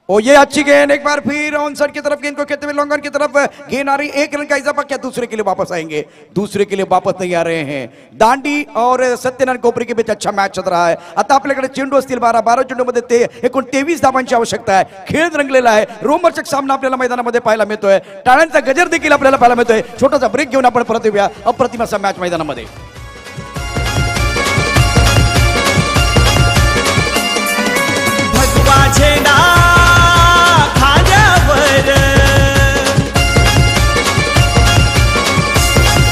और ये अच्छी गेंद, एक बार फिर ऑन साइड की तरफ गेंद को खेलते हुए लॉन्ग ऑन की तरफ गेंद आ रही। 1 रन का इजाफा, क्या दूसरे के लिए वापस आएंगे? दूसरे के लिए वापस नहीं आ रहे हैं। दांडी और सत्यनारायण कोपरी के बीच अच्छा मॅच चल रहा आहे. आता आपल्याकडे चेंडू असतील 12 चेंडूमध्ये एकूण 23 धावांची आवश्यकता आहे. खेळ रंगलेला आहे. रोमहर्षक सामना आपल्याला मैदानामध्ये पाहायला मिळतोय. टाळ्यांचा गजर देखील आपल्याला पाहायला मिळतोय. छोटासा ब्रेक घेऊन आपण परत येऊया अप्रतिम असा मॅच मैदानामध्ये. भगवा झेंडा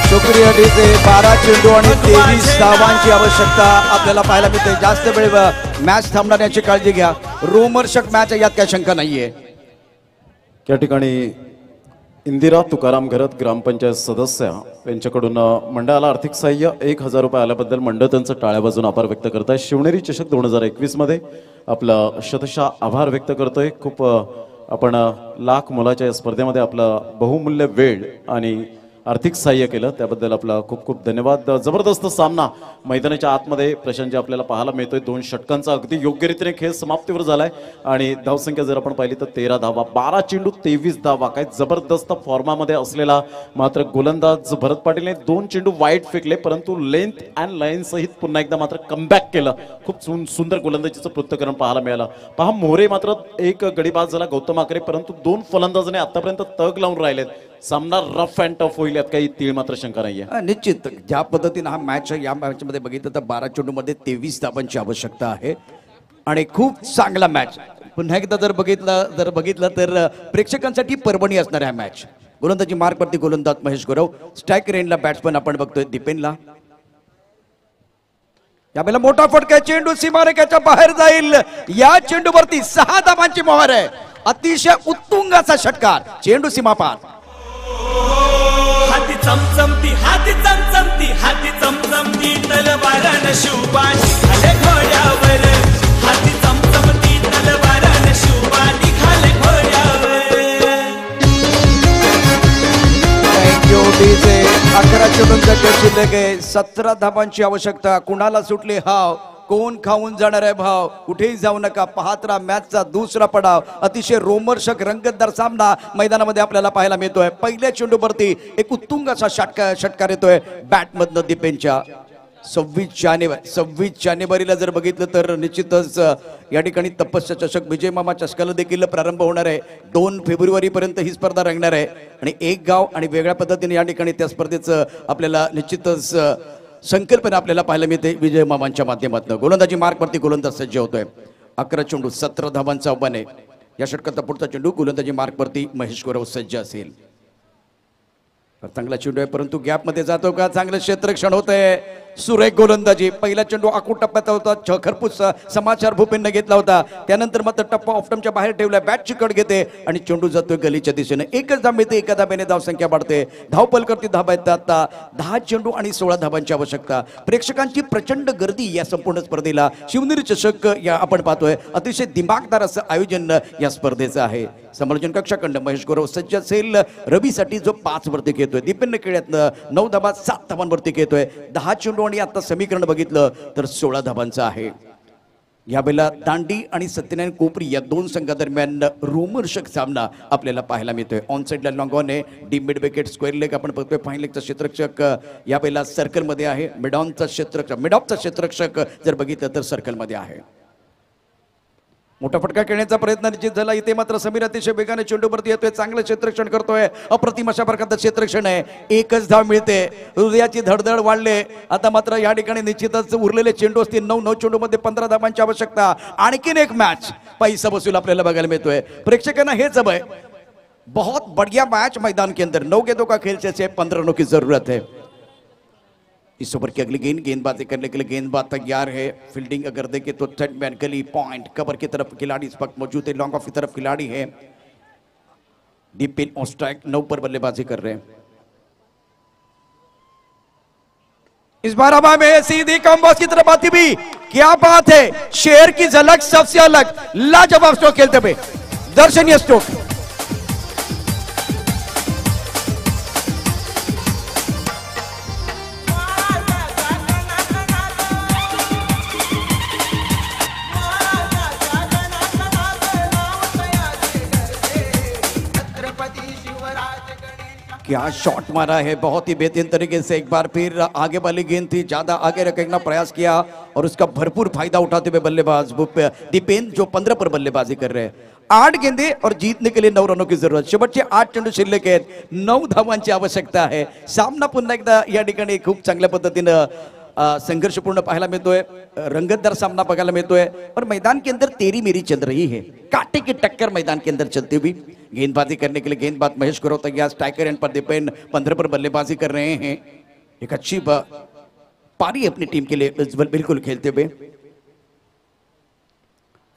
शुक्रिया डीजे. 12 चेंडू आणि 23 धावांची आवश्यकता आपल्याला पाहायला मिळते. जास्त वेळ मॅच थांबणार याची काळजी घ्या. रोमहर्षक मॅच यात काही शंका नाहीये. त्या ठिकाणी इंदिरा तुकाराम घरत ग्रामपंचायत सदस्य यांच्याकडून मंडळाला आर्थिक सहाय्य 1000 रुपये आल्याबद्दल मंडळ त्यांचं टाळ्या वाजवून आभार व्यक्त करत आहे. शिवनेरी चषक 2021 मध्ये आपलं शतशः आभार व्यक्त करतोय. खूप आपण लाख मोलाच्या या स्पर्धेमध्ये आपलं बहुमूल्य वेळ आणि आर्थिक सहाय्य केलं त्याबद्दल आपला खूप खूप धन्यवाद. जबरदस्त सामना मैदानाच्या आतमध्ये प्रशांतजी आपल्याला पाहायला मिळतोय. 2 षटकांचा अगदी योग्य रीतीने खेळ समाप्तीवर झालाय आणि धावसंख्या जर आपण पाहिली तर 13 धावा, 12 चेंडू 23 धावा. काय जबरदस्त फॉर्मामध्ये असलेला मात्र गोलंदाज भरत पाटीलने 2 चेंडू वाईट फेकले, परंतु लेंथ अँड लाईन सहित पुन्हा एकदा मात्र कमबॅक केलं. खूप सुंदर गोलंदाजीचं पृथक्करण पाहायला मिळालं. पहा मोरे मात्र एक गडी बाद झाला गौतम आकरे, परंतु 2 फलंदाजांनी आतापर्यंत तग लावून राहिलेत. सामना रफ अँड टफ होईल यात काही तीळ मात्र शंका नाहीये. निश्चित ज्या पद्धतीने हा मॅच आहे, या मॅच मध्ये बघितलं तर 12 चेंडूमध्ये 23 धावांची आवश्यकता आहे आणि खूप चांगला मॅच. पुन्हा एकदा जर बघितलं तर प्रेक्षकांसाठी पर्वणी असणार आहे मॅच. गोलंदाजी मार्कवरती गोलंदाज महेश गौरव, स्ट्राईक रेंजला बॅट्समन आपण बघतोय दीपेनला. यावेळेला मोठा फटका, चेंडू सीमारेषेच्या बाहेर जाईल. या चेंडूवरती 6 धावांची मोहर आहे. अतिशय उत्तुंगाचा षटकार, चेंडू सीमापार. हाती चमचमती हाती चमचमती तलवारन शिवबाजी खाले घोड्यावर. हाती चमचमती तलवारन शिवबाजी खाले घोड्यावर. Thank you DJ. 11 चेंडूंचा खेळ शिल्लक आहे. 17 धावांची आवश्यकता. कुणाला सुटले हाव, कोण खाऊन जाणार आहे भाव. कुठेही जाऊ नका, पाहत राहा मॅचचा दुसरा पडाव. अतिशय रोमहर्षक रंगतदार सामना मैदानामध्ये आपल्याला पाहायला मिळतोय. पहिल्या चेंडूवरती एक उत्तुंग असा षटकार येतोय बॅटमधनं दीपेनच्या. 26 जानेवारीला जर बघितलं तर निश्चितच या ठिकाणी तपस्या चषक विजय मामा चषकाला देखील प्रारंभ होणार आहे. 2 फेब्रुवारी पर्यंत ही स्पर्धा रंगणार आहे आणि एक गाव आणि वेगळ्या पद्धतीने या ठिकाणी त्या स्पर्धेचं आपल्याला निश्चितच संकल्पना आपल्याला पाहायला मिळते विजय मामांच्या माध्यमातून. गोलंदाजी मार्कवरती गोलंदाज सज्ज होतोय. 11 चेंडू 17 धावांचा आव्हान आहे. या षटकाचा पुढचा चेंडू गोलंदाजी मार्कवरती महेश गौरव सज्ज असेल. चांगला चेंडू आहे परंतु गॅप मध्ये जातो का? चांगलं क्षेत्ररक्षण होतंय. सुरेख गोलंदाजी. पहिला चेंडू आखूड टप्प्यात होता. खरपूस समाचार भूपेंना घेतला होता. त्यानंतर मात्र टप्पा ऑफटमच्या बाहेर ठेवला. बॅटची कड घेते आणि चेंडू जातोय गलीच्या दिशेने. एकच धाव मिळते. एका धाब्याने धावसंख्या वाढते. धावपल करती धाबा येतात. आता 10 चेंडू आणि 16 धाबांची आवश्यकता. प्रेक्षकांची प्रचंड गर्दी या संपूर्ण स्पर्धेला. शिवनेरी चषक या आपण पाहतोय अतिशय दिमागदार असं आयोजन या स्पर्धेचं आहे. समालोचन कक्षाखंड महेश गौरव सज्ज असेल. रवीसाठी जो 5 वरती घेतोय. दीपेन खेळ्यातनं 9 धाबा 7 धाबांवरती घेतोय. 10 चेंडू आणि आता समीकरण बघितलं तर 16 धाबांचं आहे. यावेळेला दांडी आणि सत्यनारायण कोपरी या दोन संघादरम्यान रोमहर्षक सामना आपल्याला पाहायला मिळतोय. ऑन साइडला लॉंगॉन आहे. D mid wicket square leg आपण बघतोय. फाईन लेगचा क्षेत्ररक्षक यावेळेला सर्कलमध्ये आहे. मिड ऑफचा क्षेत्ररक्षक जर बघितलं तर सर्कलमध्ये आहे. मोठा फटका खेळण्याचा प्रयत्न निश्चित झाला. इथे मात्र समीर अतिशय वेगाने चेंडूवरती येतोय. चांगलं क्षेत्ररक्षण करतोय. अप्रतिम अशा प्रकारचं क्षेत्ररक्षण आहे. एकच धाव मिळते. हृदयाची धडधड वाढले. आता मात्र या ठिकाणी निश्चितच उरलेले चेंडू असतील. 9 चेंडू मध्ये 15 धावांची आवश्यकता. आणखीन एक मॅच पैसा वसूल आपल्याला बघायला मिळतोय. प्रेक्षकांना हेच हवंय. बहुत बढ़िया मैच मैदान के अंदर 9 गेंदों का खेल से 15 रनों की जरूरत है. इस ओवर की अगली गेंदबाजी करने के लिए गेंदबाज तैयार है. फील्डिंग अगर देखें तो थर्ड मैन गली पॉइंट कवर की तरफ खिलाड़ी इस वक्त मौजूद है. लॉन्ग ऑफ की तरफ खिलाड़ी है. डीप इन ऑन स्ट्राइक 9 पर बल्लेबाजी कर रहे हैं. इस बार हवा में सीधी कॉम्बोस की तरफ आती भी. क्या बात है. शेर की झलक सबसे अलग. लाजवाब स्ट्रोक खेलते हुए दर्शनीय स्ट्रोक. क्या शॉट मारा है बहुत ही बेहतरीन तरीके से. एक बार फिर आगे वाली गेंद थी. ज्यादा आगे रखने का प्रयास किया और उसका भरपूर फायदा उठाते हुए बल्लेबाज दीपेन जो 15 पर बल्लेबाजी कर रहे हैं. 8 गेंदे और जीतने के लिए 9 रनों की जरूरत. शेवटचे 8 चेंडू शिल्लक आहेत. 9 धावांची आवश्यकता आहे. सामना पुन्हा एकदा या ठिकाणी खूप चांगल्या पद्धतीनं संघर्षपूर्ण पाहायला मिळतोय. रंगतदार सामना बघायला मिळतोय और मैदान के अंदर तेरी मेरी चल रही है. कांटे की टक्कर मैदान के अंदर चलती हुई. गेंदबाजी करने के लिए गेंदबाज महेश गौरव तैयार. स्ट्राइकर एंड पर दीपेन 15 पर बल्लेबाजी कर रहे हैं. एक अच्छी पारी अपनी टीम के लिए बिल्कुल खेलते हुए.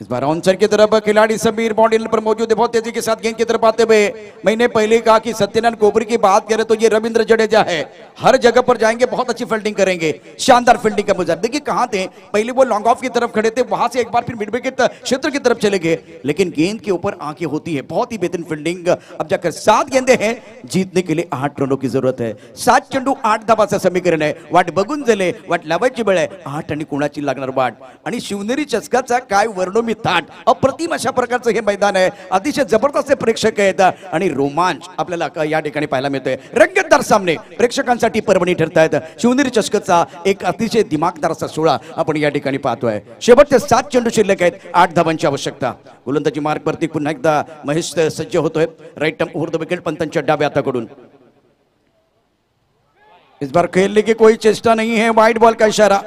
इस बार ऑनसाइड की तरफ खिलाड़ी समीर बॉडी पर मौजूद है. बहुत तेजी के साथ गेंद की तरफ आते हुए. मैंने पहले कहा कि सत्यनारायण कोपरी की बात करें तो ये रविंद्र जडेजा है. हर जगह पर जाएंगे बहुत अच्छी फील्डिंग करेंगे. शानदार फील्डिंग का मुजाहिर. देखिए कहां थे पहले वो लॉन्ग ऑफ की तरफ खड़े थे. वहां से एक बार फिर मिड विकेट क्षेत्र की तरफ चले गए. लेकिन गेंद के ऊपर आंखें होती है. बहुत ही बेहतरीन फील्डिंग. अब जाकर 7 गेंदे हैं. जीतने के लिए 8 रनों की जरूरत है. 7 चेंडू 8 धाबाचं समीकरण आहे. वाट बघून झाले. वाट लावायची वेळ आहे. 8 आणि कोणाची लागणार वाट. आणि शिवनेरी चषकाचा काय वर्णो मी थाट. अप्रतिम अशा प्रकारचं हे मैदान आहे. अतिशय जबरदस्त प्रेक्षक आहेत आणि रोमांच आपल्याला या ठिकाणी पाहायला मिळतोय. रंगतदार सामने प्रेक्षकांसाठी पर्वणी ठरतायत. शिवनेरी चषकाचा एक अतिशय दिमागदार असा सोहळा आपण या ठिकाणी पाहतोय. शेवटचे 7 चेंडू शिल्लक आहेत. 8 धावांची आवश्यकता. गोलंदाजी मार्कवरती पुन्हा एकदा महेश सज्ज होतोय. Right arm over the wicket पंतांच्या डाव्या हाताकडून. इस बार खेलने की कोई चेष्टा नहीं है. वाइड बॉल का इशारा.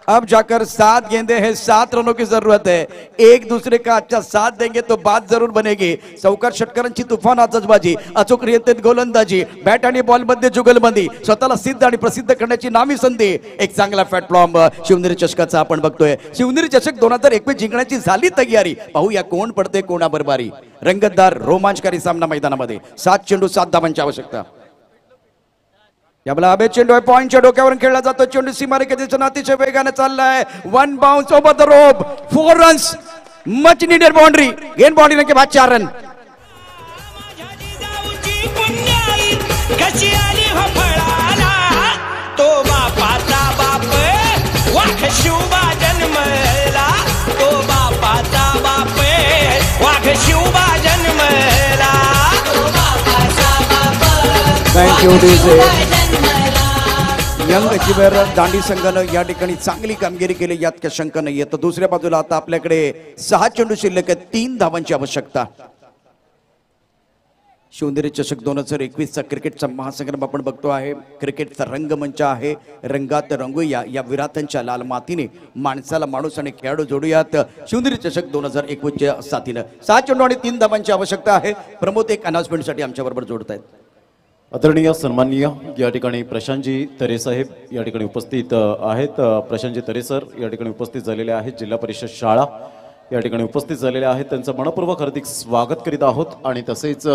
अब जाकर 7 गेंदे हैं. 7 रनों की जरूरत है. एक दूसरे का अच्छा साथ देंगे तो बात जरूर बनेगी. सावकार षटकारांची तुफान आतषबाजी. अचूक रियंत्रित गोलंदाजी. बॅट आणि बॉल मध्ये जुगलबंदी. स्वतःला सिद्ध आणि प्रसिद्ध करण्याची नामी संधी. एक चांगला प्लॅटफॉर्म शिवनेरी चषकाचा आपण बघतोय. शिवनेरी चषक 2021 जिंकण्याची झाली तयारी. पाहूया कोण पडते कोणाबरोबर बारी. रंगतदार रोमांचकारी सामना मैदानामध्ये. 7 चेंडू 7 धावांची आवश्यकता. याला अबे चेंडू आहे. पॉइंटच्या डोक्यावरून खेळला जातो. चेंडू सीमारेषेच्या दिशेने अतिशय वेगाने चाललाय. 1 bounce over the rope. 4 runs. Much needed boundary. गेंद बाउंड्री के बाद 4 रन. कशी आली हो फळाला तो बापाचा बाप वाघ शिवबा जन्मला. तो बापाचा बाप वाघ शिवबा जन्मला. Thank you. यंग अचिव्हर दांडी संघानं या ठिकाणी चांगली कामगिरी केली. यात काही शंका नाहीये. तर दुसऱ्या बाजूला आता आपल्याकडे 6 चेंडू शिल्लक आहेत. 3 धावांची आवश्यकता. शिवनेरी चषक 2021चा क्रिकेटचा महासंग्राम आपण बघतो आहे. क्रिकेटचा रंगमंच आहे. रंगात रंगूया या विराटांच्या लाल मातीने माणसाला माणूस आणि खेळाडू जोडूयात. शिवनेरी चषक 2021च्या साथीनं 7 चेंडू आणि 3 धावांची आवश्यकता आहे. प्रमोद एक अनाउन्समेंटसाठी आमच्याबरोबर जोडत आहेत. आदरणीय सन्माननीय या ठिकाणी प्रशांतजी तरे साहेब या ठिकाणी उपस्थित आहेत. प्रशांतजी तरे सर या ठिकाणी उपस्थित झालेले आहेत. जिल्हा परिषद शाळा या ठिकाणी उपस्थित झालेले आहेत. त्यांचं मनपूर्वक हार्दिक स्वागत करीत आहोत. आणि तसेच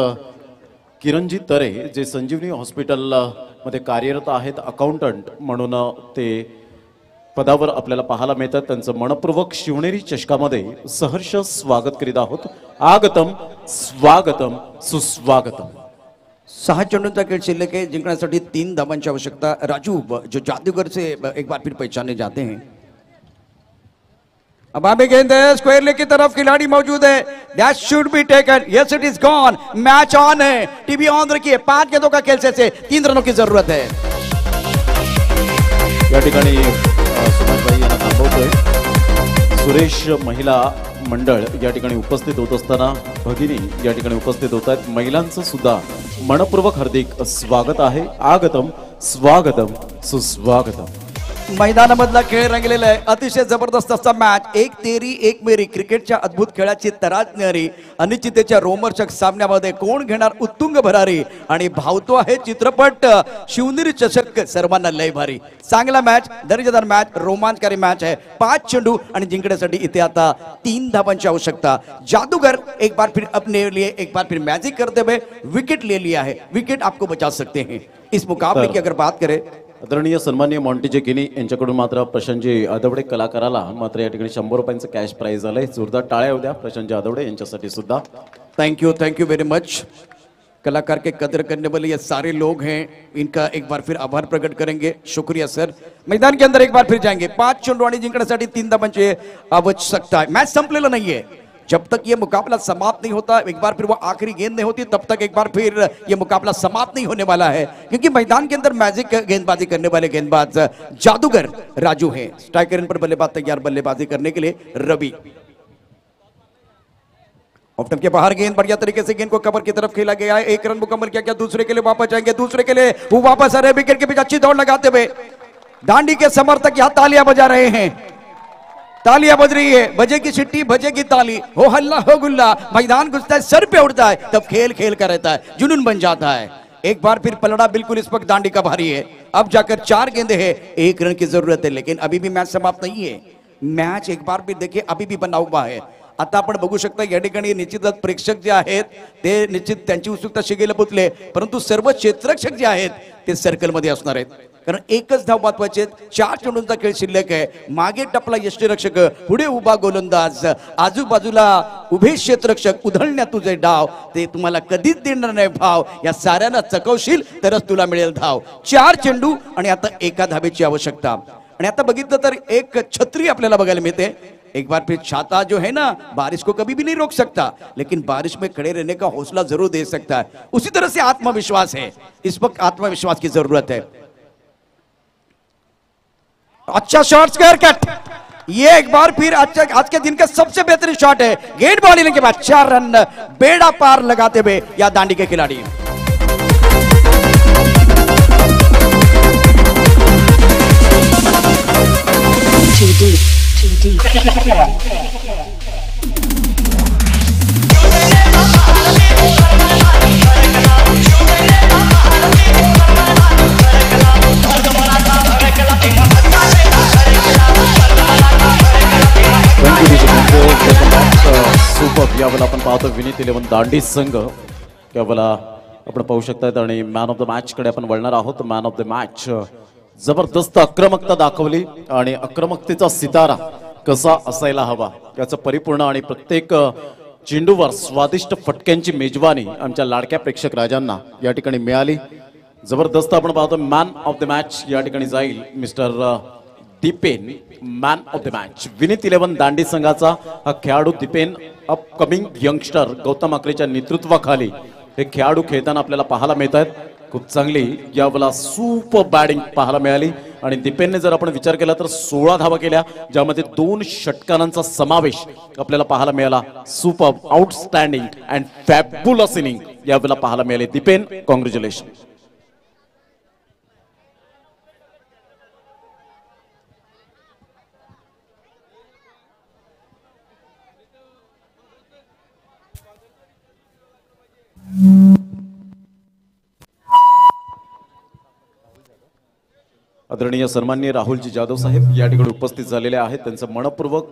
किरणजी तरे जे संजीवनी हॉस्पिटल मध्ये कार्यरत आहेत अकाउंटंट म्हणून ते पदावर आपल्याला पाहायला मिळतात. त्यांचं मनपूर्वक शिवनेरी चषकामध्ये सहर्ष स्वागत करीत आहोत. आगतम स्वागतम सुस्वागतम. 6 चेंडूंचा खेळ शिल्लक है. जिंकण्यासाठी 3 धावांची आवश्यकता. राजू जो जादूगर से एक बार फिर पहचाने जाते हैं. अब आगे गेंद है स्क्वायर लेग की तरफ. खिलाड़ी मौजूद है. That should be taken. Yes it is gone. Match on है. टीवी ऑन रखिए. 5 गेंदों का खेल से 3 रनों की जरूरत है. या ठिकाणी सुभाषभाई यांना थांबवतोय. सुरेश महिला मंडळ या ठिकाणी उपस्थित होत असताना भगिनी या ठिकाणी उपस्थित होत आहेत. महिलांचं सुद्धा मनपूर्वक हार्दिक स्वागत आहे. आगतम स्वागतम सुस्वागतम. मैदानामधला खेळ रंगलेला आहे. अतिशय जबरदस्त असा मॅच. एक तेरी एक मेरी क्रिकेटच्या अद्भुत खेळाची तराजणारी अनिश्चिततेच्या रोमर्चक सामन्यामध्ये कोण घेणार उत्तुंग भरारी आणि भावतो आहे चित्रपट शिवनेरी चषक. सर्वांना लय भारी चांगला मॅच, दर्जेदार मॅच, रोमांचकारी मॅच आहे. 5 चेंडू आणि जिंकण्यासाठी इथे आता 3 धावांची आवश्यकता. जादूगर एक बार फिर अपने लिए एक बार फिर मैजिक करते हुए विकेट ले लिया है. विकेट आपको बचा सकते हैं. इस मुकाबले की अगर बात करें आदरणीय सन्माननीय मॉन्टीजे गिनी यांच्याकडून मात्र प्रशांतजी आदवडे कलाकाराला मात्र या ठिकाणी 100 रुपयांचं कॅश प्राइज आलंय. जोरदार टाळ्या होत्या प्रशांतजी आदवडे यांच्यासाठी सुद्धा. Thank you very much. कलाकार के कदर करने वाले ये सारे लोग हैं, इनका एक बार फिर आभार प्रकट करेंगे. शुक्रिया सर. मैदान के अंदर एक बार फिर जाएंगे. 5 चेंडू आणि जिंकण्यासाठी 3 धावांची आवश्यकता आहे. मैच संपलेला नाहीये. जब तक ये मुकाबला समाप्त नहीं होता, एक बार फिर वो आखिरी गेंद नहीं होती, तब तक एक बार फिर ये मुकाबला समाप्त नहीं होने वाला है. क्योंकि मैदान के अंदर मैजिक गेंदबाजी करने वाले गेंदबाज जादूगर राजू हैं. स्ट्राइकर पर बल्लेबाज तैयार बल्लेबाजी करने के लिए रवि. ऑफ के बाहर गेंद बढ़िया तरीके से गेंद को कवर की तरफ खेला गया है. 1 रन मुकम्मल किया गया. दूसरे के लिए वापस जाएंगे. दूसरे के लिए वो वापस आ रहे. विकेट के पीछे अच्छी दौड़ लगाते हुए दांडी के समर्थक यहाँ तालियां बजा रहे हैं. तालियां बज रही है. बजेगी सिट्टी, बजेगी ताली. हो हल्ला हो गुल्ला. मैदान घुसता है, सर पे उड़ता है, तब खेल खेल का रहता है, जुनून बन जाता है. एक बार फिर पलड़ा बिल्कुल इस वक्त दांडी का भारी है. अब जाकर 4 गेंदे हैं. 1 रन की जरूरत है. लेकिन अभी भी मैच समाप्त नहीं है. मैच एक बार फिर देखिए अभी भी बना हुआ है. आता आपण बघू शकता या ठिकाणी निश्चितच प्रेक्षक जे आहेत ते निश्चित त्यांची उत्सुकता शिगेला पोचले. परंतु सर्व क्षेत्ररक्षक जे आहेत ते सर्कल मध्ये असणार आहेत. कारण एकच धाव महत्वाचे. 4 चेंडूंचा खेळ शिल्लक आहे. मागे टपला यष्टीरक्षक, पुढे उभा गोलंदाज, आजूबाजूला उभे क्षेत्ररक्षक. उधळण्यात तुझे डाव ते तुम्हाला कधीच देणार नाही भाव. या साऱ्यांना चकवशील तरच तुला मिळेल धाव. 4 चेंडू आणि आता 1 धावेची आवश्यकता. आणि आता बघितलं तर एक छत्री आपल्याला बघायला मिळते. एक बार फिर छाता जो है ना बारिश को कभी भी नहीं रोक सकता, लेकिन बारिश में खड़े रहने का हौसला जरूर दे सकता है. उसी तरह से आत्मविश्वास है. इस वक्त आत्मविश्वास की जरूरत है. अच्छा शॉट, स्क्वायर कट. ये एक बार फिर आज के दिन का सबसे बेहतरीन शॉट है. गेंद बॉल लेने के बाद 4 रन बेड़ा पार लगाते हुए या दांडी के खिलाड़ी. Too deep. सुपर. यावेळेला आपण पाहतो विनीत 11 दांडी संघ यावेळेला आपण पाहू शकतात. आणि मॅन ऑफ द मॅच कडे आपण वळणार आहोत. मॅन ऑफ द मॅच जबरदस्त आक्रमकता दाखवली आणि आक्रमकतेचा सितारा कसा असायला हवा याचं परिपूर्ण आणि प्रत्येक चेंडूवर स्वादिष्ट फटक्यांची मेजवानी आमच्या लाडक्या प्रेक्षक राजांना या ठिकाणी मिळाली. जबरदस्त आपण पाहतो. मॅन ऑफ द मॅच या ठिकाणी जाईल mister Dipen. Man of the match Vineet 11 Dandi संघाचा हा खेळाडू दीपेन अपकमिंग यंगस्टर गौतम आकरेच्या नेतृत्वाखाली हे खेळाडू खेळताना आपल्याला पाहायला मिळत आहेत. खूप चांगली यावेळेला सुपर बॅटिंग पाहायला मिळाली आणि दीपेनने जर आपण विचार केला तर 16 धावा केल्या, ज्यामध्ये 2 षटकारांचा समावेश आपल्याला पाहायला मिळाला. Super, outstanding and fabulous inning यावेळेला पाहायला मिळाले. दीपेन, कॉंग्रॅच्युलेशन. आदरणीय सन्माननीय राहुलजी जाधव साहेब या ठिकाणी उपस्थित झालेले आहेत. त्यांचं मनपूर्वक